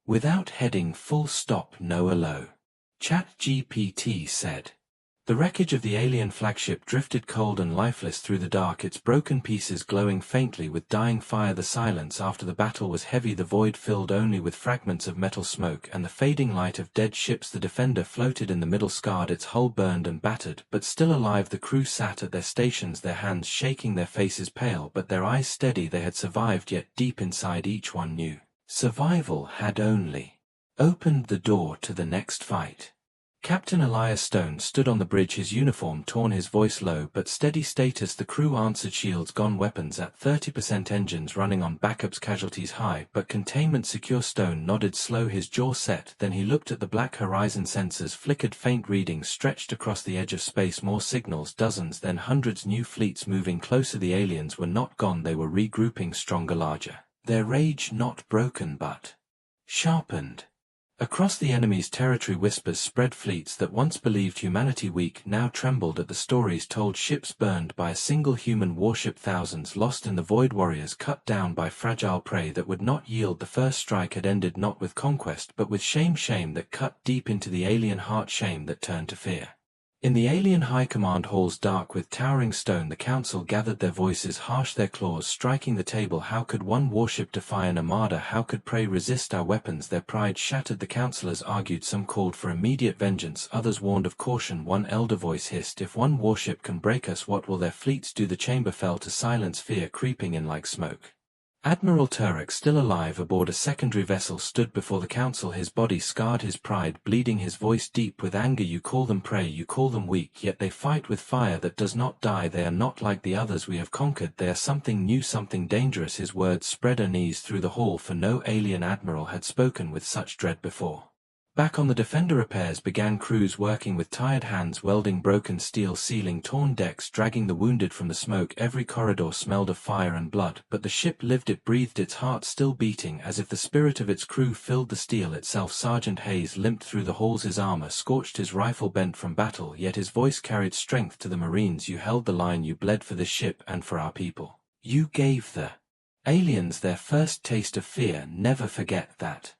Without heading, full stop, no allo. ChatGPT said. The wreckage of the alien flagship drifted cold and lifeless through the dark, its broken pieces glowing faintly with dying fire. The silence after the battle was heavy, the void filled only with fragments of metal, smoke, and the fading light of dead ships. The Defender floated in the middle, scarred, its hull burned and battered, but still alive. The crew sat at their stations, their hands shaking, their faces pale, but their eyes steady. They had survived, yet deep inside each one knew survival had only opened the door to the next fight. Captain Elias Stone stood on the bridge, his uniform torn, his voice low but steady. Status: the crew answered, shields gone, weapons at 30%, engines running on backups, casualties high but containment secure. Stone nodded, slow, his jaw set, then he looked at the black horizon. Sensors flickered, faint readings stretched across the edge of space, more signals, dozens, then hundreds, new fleets moving closer. The aliens were not gone, they were regrouping, stronger, larger, their rage not broken but sharpened. Across the enemy's territory whispers spread. Fleets that once believed humanity weak now trembled at the stories told. Ships burned by a single human warship, thousands lost in the void, warriors cut down by fragile prey that would not yield. The first strike had ended not with conquest but with shame, shame that cut deep into the alien heart, shame that turned to fear. In the alien high command halls dark with towering stone, the council gathered, their voices harsh, their claws striking the table. How could one warship defy an armada? How could prey resist our weapons? Their pride shattered. The councillors argued, some called for immediate vengeance, others warned of caution. One elder voice hissed, if one warship can break us, what will their fleets do? The chamber fell to silence, fear creeping in like smoke. Admiral Turek, still alive aboard a secondary vessel, stood before the council, his body scarred, his pride bleeding, his voice deep with anger. You call them prey, you call them weak, yet they fight with fire that does not die. They are not like the others we have conquered, they are something new, something dangerous. His words spread unease through the hall, for no alien admiral had spoken with such dread before. Back on the Defender, repairs began. Crews working with tired hands, welding broken steel, sealing torn decks, dragging the wounded from the smoke. Every corridor smelled of fire and blood, but the ship lived, it breathed, its heart still beating as if the spirit of its crew filled the steel itself. Sergeant Hayes limped through the halls, his armor scorched, his rifle bent from battle, yet his voice carried strength to the Marines. You held the line, you bled for this ship and for our people. You gave the aliens their first taste of fear, never forget that.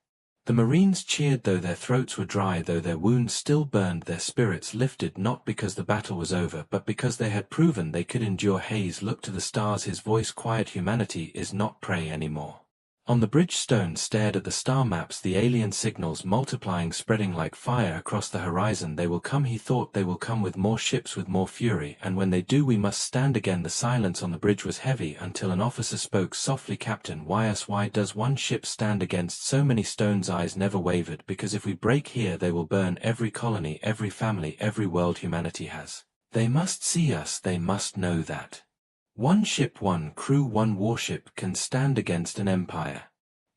The Marines cheered though their throats were dry, though their wounds still burned. Their spirits lifted not because the battle was over but because they had proven they could endure. Hayes looked to the stars, his voice quiet, humanity is not prey anymore. On the bridge, Stone stared at the star maps, the alien signals multiplying, spreading like fire across the horizon. They will come, he thought, they will come with more ships, with more fury, and when they do we must stand again. The silence on the bridge was heavy until an officer spoke softly, Captain, why us? Why does one ship stand against so many? Stone's eyes never wavered, because if we break here they will burn every colony, every family, every world humanity has. They must see us, they must know that. One ship, one crew, one warship can stand against an empire.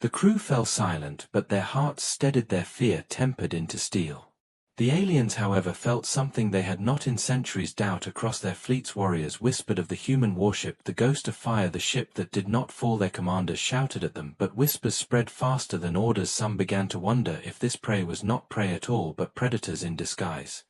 The crew fell silent, but their hearts steadied, their fear tempered into steel. The aliens, however, felt something they had not in centuries. Doubt across their fleets, warriors whispered of the human warship, the ghost of fire, the ship that did not fall. Their commanders shouted at them, but whispers spread faster than orders. Some began to wonder if this prey was not prey at all but predators in disguise.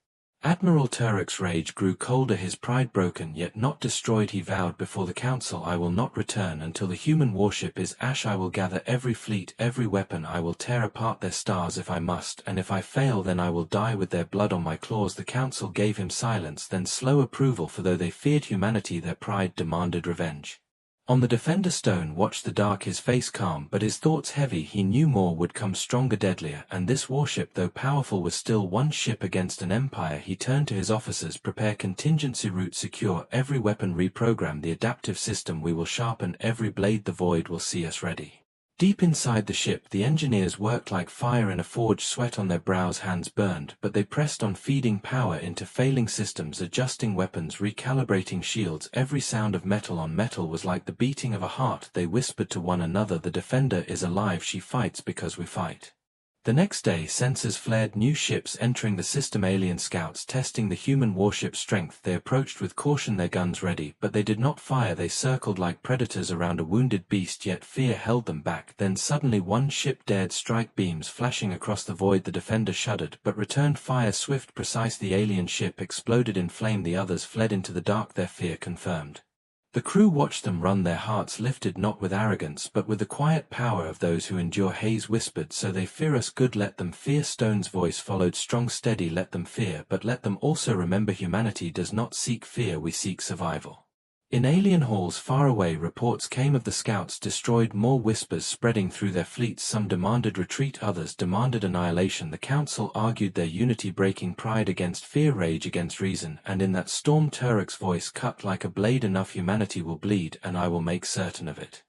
Admiral Turek's rage grew colder, his pride broken yet not destroyed. He vowed before the council, I will not return until the human warship is ash. I will gather every fleet, every weapon, I will tear apart their stars if I must, and if I fail then I will die with their blood on my claws. The council gave him silence, then slow approval, for though they feared humanity, their pride demanded revenge. On the Defender, Stone watched the dark, his face calm but his thoughts heavy. He knew more would come, stronger, deadlier, and this warship, though powerful, was still one ship against an empire. He turned to his officers, prepare contingency route, secure every weapon, reprogram the adaptive system, we will sharpen every blade, the void will see us ready. Deep inside the ship, the engineers worked like fire in a forge, sweat on their brows, hands burned, but they pressed on, feeding power into failing systems, adjusting weapons, recalibrating shields. Every sound of metal on metal was like the beating of a heart. They whispered to one another, the Defender is alive, she fights because we fight. The next day, sensors flared, new ships entering the system, alien scouts testing the human warship's strength. They approached with caution, their guns ready, but they did not fire. They circled like predators around a wounded beast, yet fear held them back. Then suddenly one ship dared strike, beams flashing across the void. The Defender shuddered, but returned fire, swift, precise. The alien ship exploded in flame, the others fled into the dark, their fear confirmed. The crew watched them run, their hearts lifted not with arrogance but with the quiet power of those who endure. Hayes whispered, so they fear us, good, let them fear. Stone's voice followed strong, steady, let them fear, but let them also remember humanity does not seek fear, we seek survival. In alien halls far away, reports came of the scouts destroyed, more whispers spreading through their fleets. Some demanded retreat, others demanded annihilation. The council argued their unity, breaking pride against fear, rage against reason, and in that storm Turek's voice cut like a blade, enough humanity will bleed, and I will make certain of it.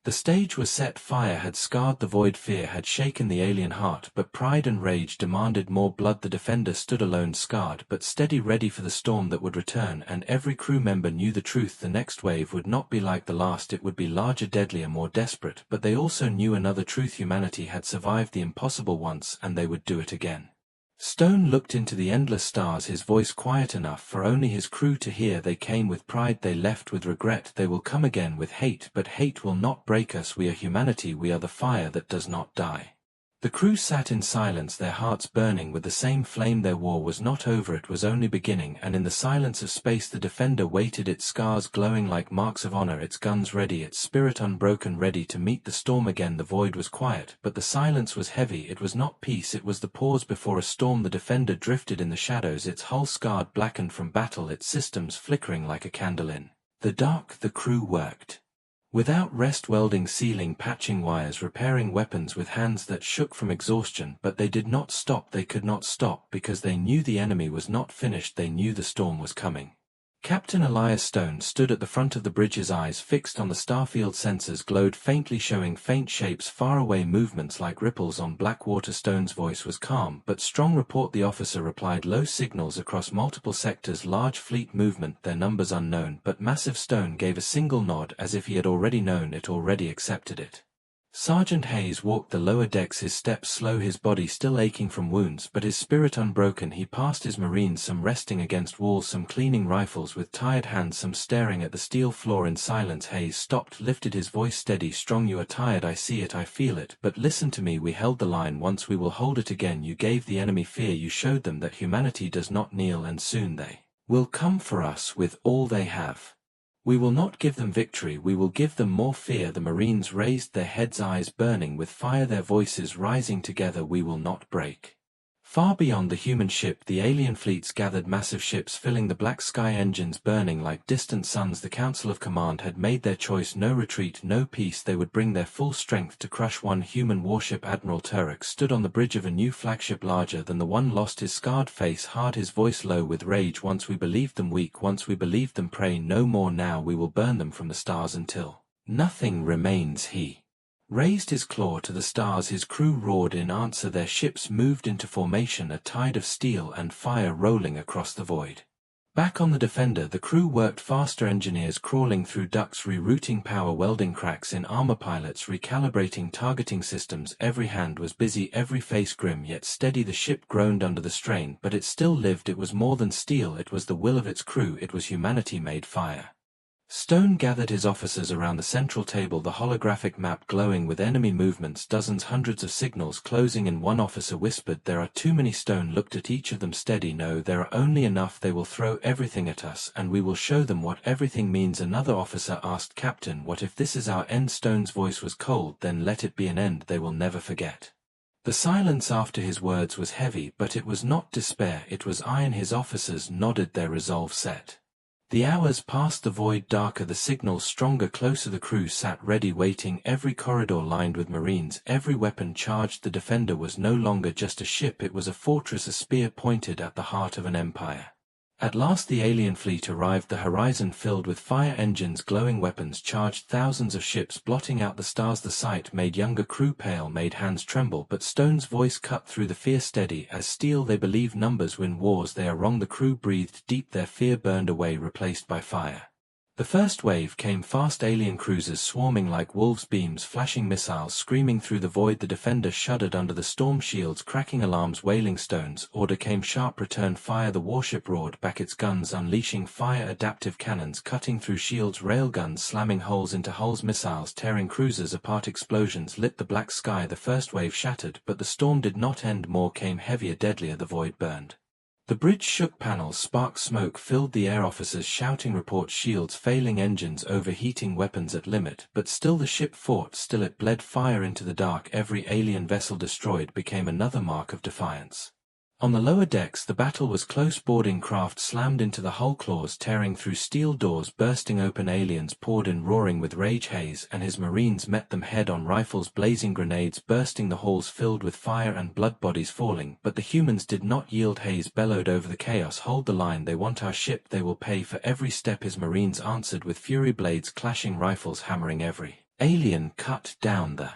The stage was set, fire had scarred the void, fear had shaken the alien heart, but pride and rage demanded more blood. The Defender stood alone, scarred but steady, ready for the storm that would return, and every crew member knew the truth. The next wave would not be like the last, it would be larger, deadlier, more desperate, but they also knew another truth, humanity had survived the impossible once, and they would do it again. Stone looked into the endless stars, his voice quiet enough for only his crew to hear. They came with pride, they left with regret, they will come again with hate, but hate will not break us. We are humanity, we are the fire that does not die. The crew sat in silence, their hearts burning with the same flame. Their war was not over, it was only beginning, and in the silence of space the Defender waited, its scars glowing like marks of honor, its guns ready, its spirit unbroken, ready to meet the storm again. The void was quiet, but the silence was heavy. It was not peace, it was the pause before a storm. The Defender drifted in the shadows, its hull scarred, blackened from battle, its systems flickering like a candle in the dark. The crew worked without rest, welding, sealing, patching wires, repairing weapons with hands that shook from exhaustion. But they did not stop. They could not stop because they knew the enemy was not finished. They knew the storm was coming. Captain Elias Stone stood at the front of the bridge, his eyes fixed on the starfield. Sensors glowed faintly, showing faint shapes, faraway movements like ripples on black water. Stone's voice was calm but strong. Report, the officer replied. Low signals across multiple sectors, large fleet movement, their numbers unknown but massive. Stone gave a single nod as if he had already known it, already accepted it. Sergeant Hayes walked the lower decks, his steps slow, his body still aching from wounds but his spirit unbroken. He passed his Marines, some resting against walls, some cleaning rifles with tired hands, some staring at the steel floor in silence. Hayes stopped, lifted his voice steady, strong. You are tired, I see it, I feel it, but listen to me. We held the line once, we will hold it again. You gave the enemy fear, you showed them that humanity does not kneel, and soon they will come for us with all they have. We will not give them victory, we will give them more fear. The Marines raised their heads, eyes burning with fire, their voices rising together. We will not break. Far beyond the human ship, the alien fleets gathered, massive ships filling the black sky, engines burning like distant suns. The Council of Command had made their choice, no retreat, no peace. They would bring their full strength to crush one human warship. Admiral Turek stood on the bridge of a new flagship larger than the one lost, his scarred face hard, his voice low with rage. Once we believed them weak, once we believed them prey, no more now. We will burn them from the stars until nothing remains. He raised his claw to the stars, his crew roared in answer. Their ships moved into formation, a tide of steel and fire rolling across the void. Back on the Defender, the crew worked faster, engineers crawling through ducts, rerouting power, welding cracks in armor, pilots recalibrating targeting systems. Every hand was busy, every face grim yet steady. The ship groaned under the strain, but it still lived. It was more than steel, it was the will of its crew, it was humanity made fire. Stone gathered his officers around the central table, the holographic map glowing with enemy movements, dozens, hundreds of signals closing in. One officer whispered, "There are too many." Stone looked at each of them steady. "No, there are only enough. They will throw everything at us, and we will show them what everything means." Another officer asked, "Captain, what if this is our end?" Stone's voice was cold. "Then let it be an end they will never forget." The silence after his words was heavy, but it was not despair, it was iron. His officers nodded, their resolve set. The hours passed, the void darker, the signals stronger, closer. The crew sat ready, waiting, every corridor lined with Marines, every weapon charged. The Defender was no longer just a ship, it was a fortress, a spear pointed at the heart of an empire. At last the alien fleet arrived, the horizon filled with fire engines, glowing weapons charged, thousands of ships blotting out the stars. The sight made younger crew pale, made hands tremble, but Stone's voice cut through the fear, steady as steel. They believe numbers win wars, they are wrong. The crew breathed deep, their fear burned away, replaced by fire. The first wave came fast, alien cruisers swarming like wolves, beams flashing, missiles screaming through the void. The Defender shuddered under the storm, shields cracking, alarms wailing. Stone's order came sharp, return fire. The warship roared back, its guns unleashing fire, adaptive cannons cutting through shields, railguns slamming holes into hulls, missiles tearing cruisers apart. Explosions lit the black sky. The first wave shattered, but the storm did not end. More came, heavier, deadlier. The void burned. The bridge shook, panels sparked, smoke filled the air. Officers shouting reports, shields failing, engines overheating, weapons at limit. But still the ship fought, still it bled fire into the dark. Every alien vessel destroyed became another mark of defiance. On the lower decks the battle was close, boarding craft slammed into the hull, claws tearing through steel doors bursting open. Aliens poured in, roaring with rage. Hayes and his Marines met them head on, rifles blazing, grenades bursting, the halls filled with fire and blood, bodies falling. But the humans did not yield. Hayes bellowed over the chaos, "Hold the line, they want our ship, they will pay for every step." His Marines answered with fury, blades clashing, rifles hammering. Every alien cut down the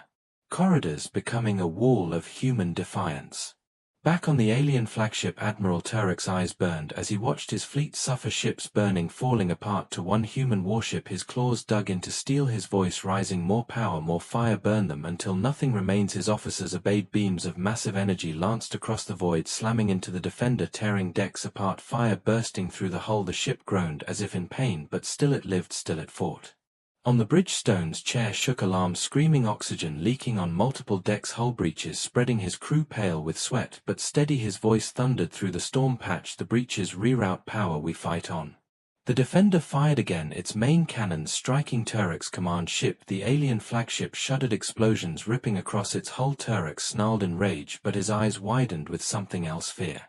corridors, becoming a wall of human defiance. Back on the alien flagship, Admiral Turek's eyes burned as he watched his fleet suffer, ships burning, falling apart to one human warship. His claws dug into steel, his voice rising, "More power, more fire, burn them until nothing remains." His officers obeyed. Beams of massive energy lanced across the void, slamming into the Defender, tearing decks apart, fire bursting through the hull. The ship groaned as if in pain, but still it lived, still it fought. On the bridge Stone's chair shook alarm screaming oxygen leaking on multiple decks hull breaches spreading his crew pale with sweat but steady his voice thundered through the storm patch the breaches reroute power we fight on. The Defender fired again its main cannons striking Turrek's command ship the alien flagship shuddered explosions ripping across its hull Turek snarled in rage but his eyes widened with something else fear.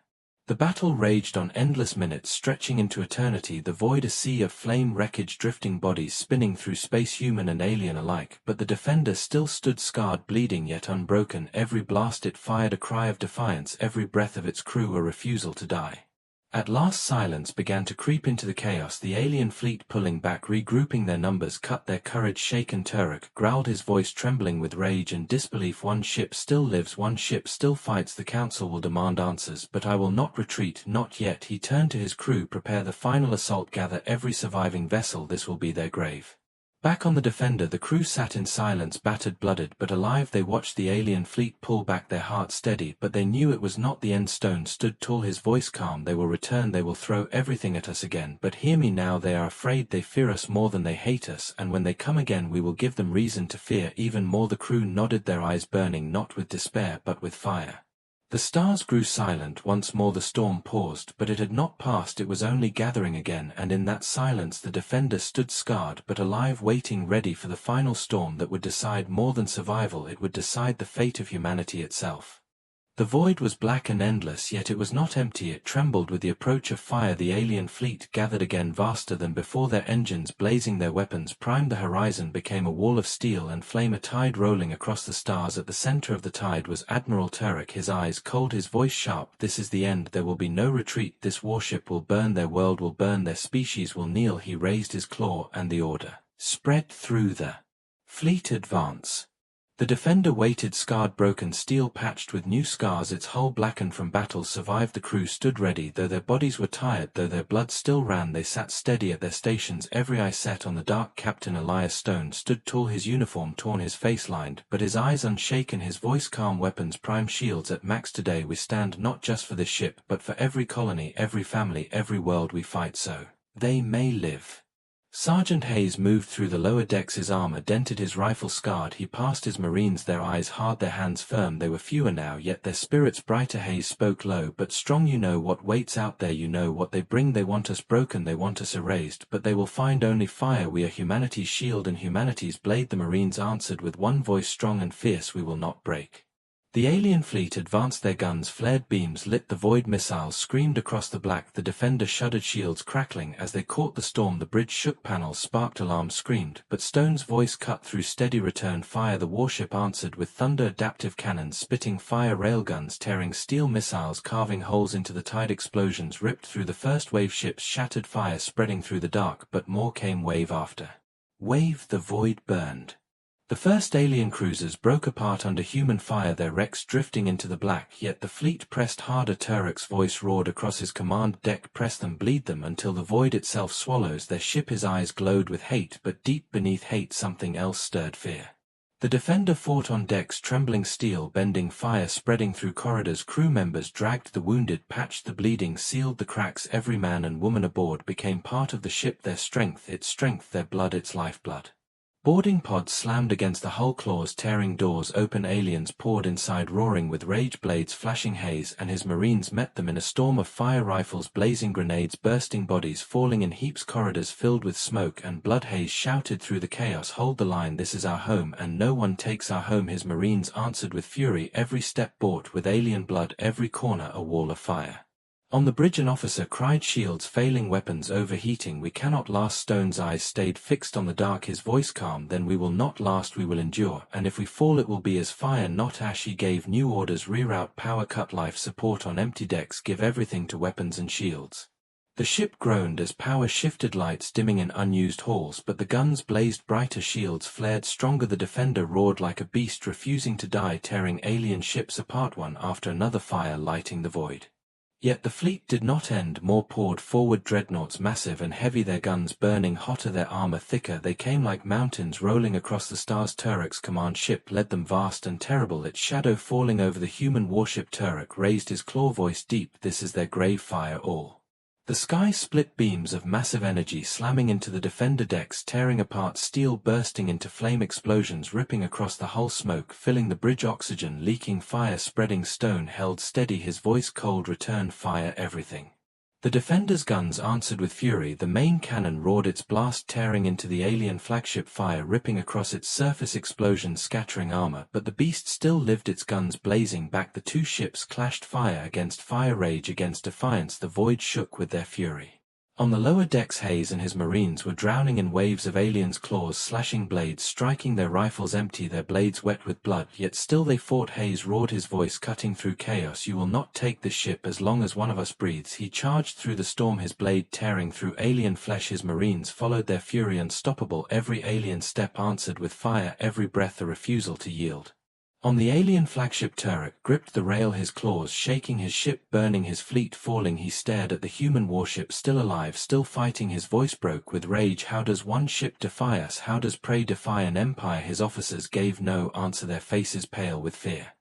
The battle raged on endless minutes stretching into eternity the void a sea of flame wreckage drifting bodies spinning through space human and alien alike but the Defender still stood scarred bleeding yet unbroken every blast it fired a cry of defiance every breath of its crew a refusal to die. At last silence began to creep into the chaos the alien fleet pulling back regrouping their numbers cut their courage shaken Turek growled his voice trembling with rage and disbelief one ship still lives one ship still fights the council will demand answers but I will not retreat not yet he turned to his crew prepare the final assault gather every surviving vessel this will be their grave. Back on the Defender the crew sat in silence battered blooded but alive they watched the alien fleet pull back their hearts steady but they knew it was not the end Stone stood tall his voice calm they will return they will throw everything at us again but hear me now they are afraid they fear us more than they hate us and when they come again we will give them reason to fear even more the crew nodded their eyes burning not with despair but with fire. The stars grew silent once more the storm paused but it had not passed it was only gathering again and in that silence the Defender stood scarred but alive waiting ready for the final storm that would decide more than survival it would decide the fate of humanity itself. The void was black and endless yet it was not empty it trembled with the approach of fire the alien fleet gathered again vaster than before their engines blazing their weapons primed the horizon became a wall of steel and flame a tide rolling across the stars at the center of the tide was Admiral Turek his eyes cold his voice sharp this is the end there will be no retreat this warship will burn their world will burn their species will kneel he raised his claw and the order spread through the fleet advance. The Defender waited scarred broken steel patched with new scars its hull blackened from battle survived the crew stood ready though their bodies were tired though their blood still ran they sat steady at their stations every eye set on the dark Captain Elias Stone stood tall his uniform torn his face lined but his eyes unshaken his voice calm weapons prime shields at max today we stand not just for this ship but for every colony every family every world we fight so they may live. Sergeant Hayes moved through the lower decks his armor dented his rifle scarred he passed his marines their eyes hard their hands firm they were fewer now yet their spirits brighter Hayes spoke low but strong you know what waits out there you know what they bring they want us broken they want us erased but they will find only fire we are humanity's shield and humanity's blade the marines answered with one voice strong and fierce we will not break. The alien fleet advanced their guns flared beams lit the void missiles screamed across the black the Defender shuddered shields crackling as they caught the storm the bridge shook panels sparked alarms screamed but Stone's voice cut through steady return fire the warship answered with thunder adaptive cannons spitting fire railguns tearing steel missiles carving holes into the tide explosions ripped through the first wave ships shattered fire spreading through the dark but more came wave after wave the void burned. The first alien cruisers broke apart under human fire their wrecks drifting into the black yet the fleet pressed harder Turek's voice roared across his command deck press them bleed them until the void itself swallows their ship his eyes glowed with hate but deep beneath hate something else stirred fear. The Defender fought on decks trembling steel bending fire spreading through corridors crew members dragged the wounded patched the bleeding sealed the cracks every man and woman aboard became part of the ship their strength their blood its lifeblood. Boarding pods slammed against the hull claws tearing doors open aliens poured inside roaring with rage blades flashing Hayes and his marines met them in a storm of fire rifles blazing grenades bursting bodies falling in heaps corridors filled with smoke and blood Hayes shouted through the chaos hold the line this is our home and no one takes our home his marines answered with fury every step bought with alien blood every corner a wall of fire. On the bridge an officer cried shields failing weapons overheating we cannot last Stone's eyes stayed fixed on the dark his voice calm then we will not last we will endure and if we fall it will be as fire not ash he gave new orders reroute power cut life support on empty decks give everything to weapons and shields. The ship groaned as power shifted lights dimming in unused halls but the guns blazed brighter shields flared stronger the Defender roared like a beast refusing to die tearing alien ships apart one after another fire lighting the void. Yet the fleet did not end more poured forward dreadnoughts massive and heavy their guns burning hotter their armor thicker they came like mountains rolling across the stars Turek's command ship led them vast and terrible its shadow falling over the human warship Turek raised his claw voice deep this is their grave fire all. The sky split, beams of massive energy slamming into the defender decks, tearing apart steel, bursting into flame, explosions ripping across the hull, smoke filling the bridge, oxygen leaking, fire spreading. Stone held steady, his voice cold. Return fire everything. The defender's guns answered with fury. The main cannon roared its blast, tearing into the alien flagship, fire ripping across its surface, explosions scattering armor, but the beast still lived, its guns blazing back. The two ships clashed, fire against fire, rage against defiance. The void shook with their fury. On the lower decks, Hayes and his marines were drowning in waves of aliens' claws, slashing blades, striking their rifles empty, their blades wet with blood, yet still they fought. Hayes roared, his voice cutting through chaos, "You will not take this ship as long as one of us breathes." He charged through the storm, his blade tearing through alien flesh. His marines followed, their fury unstoppable. Every alien step answered with fire, every breath a refusal to yield. On the alien flagship, Turek gripped the rail, his claws shaking, his ship burning, his fleet falling. He stared at the human warship, still alive, still fighting. His voice broke with rage. "How does one ship defy us? How does prey defy an empire?" His officers gave no answer, their faces pale with fear.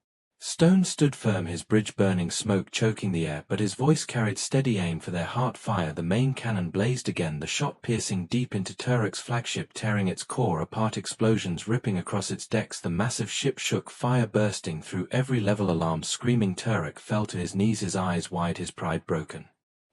Stone stood firm, his bridge burning, smoke choking the air, but his voice carried steady aim for their heart. Fire, the main cannon blazed again, the shot piercing deep into Turek's flagship, tearing its core apart, explosions ripping across its decks. The massive ship shook, fire bursting through every level, alarm screaming. Turek fell to his knees, his eyes wide, his pride broken.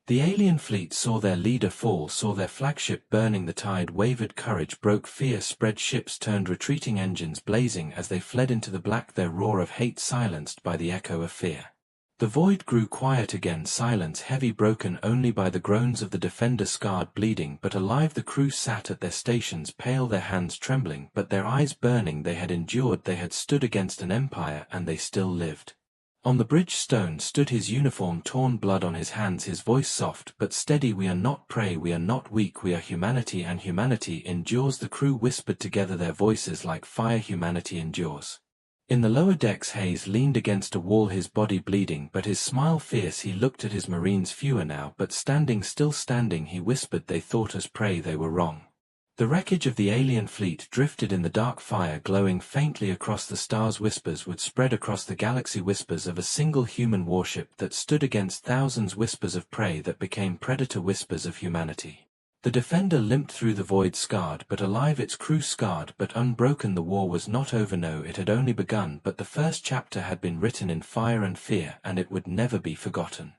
The alien fleet saw their leader fall, saw their flagship burning. The tide wavered, courage broke, fear spread, ships turned, retreating, engines blazing as they fled into the black, their roar of hate silenced by the echo of fear. The void grew quiet again, silence heavy, broken only by the groans of the defender, scarred, bleeding, but alive. The crew sat at their stations, pale, their hands trembling, but their eyes burning. They had endured, they had stood against an empire, and they still lived. On the bridge, Stone stood, his uniform torn, blood on his hands, his voice soft but steady. "We are not prey, we are not weak, we are humanity, and humanity endures." The crew whispered together, their voices like fire. "Humanity endures." In the lower decks, Hayes leaned against a wall, his body bleeding, but his smile fierce. He looked at his marines, fewer now, but standing, still standing. He whispered, "They thought us prey, they were wrong." The wreckage of the alien fleet drifted in the dark, fire glowing faintly across the stars. Whispers would spread across the galaxy, whispers of a single human warship that stood against thousands, whispers of prey that became predator, whispers of humanity. The defender limped through the void, scarred but alive, its crew scarred but unbroken. The war was not over, no, it had only begun, but the first chapter had been written in fire and fear, and it would never be forgotten.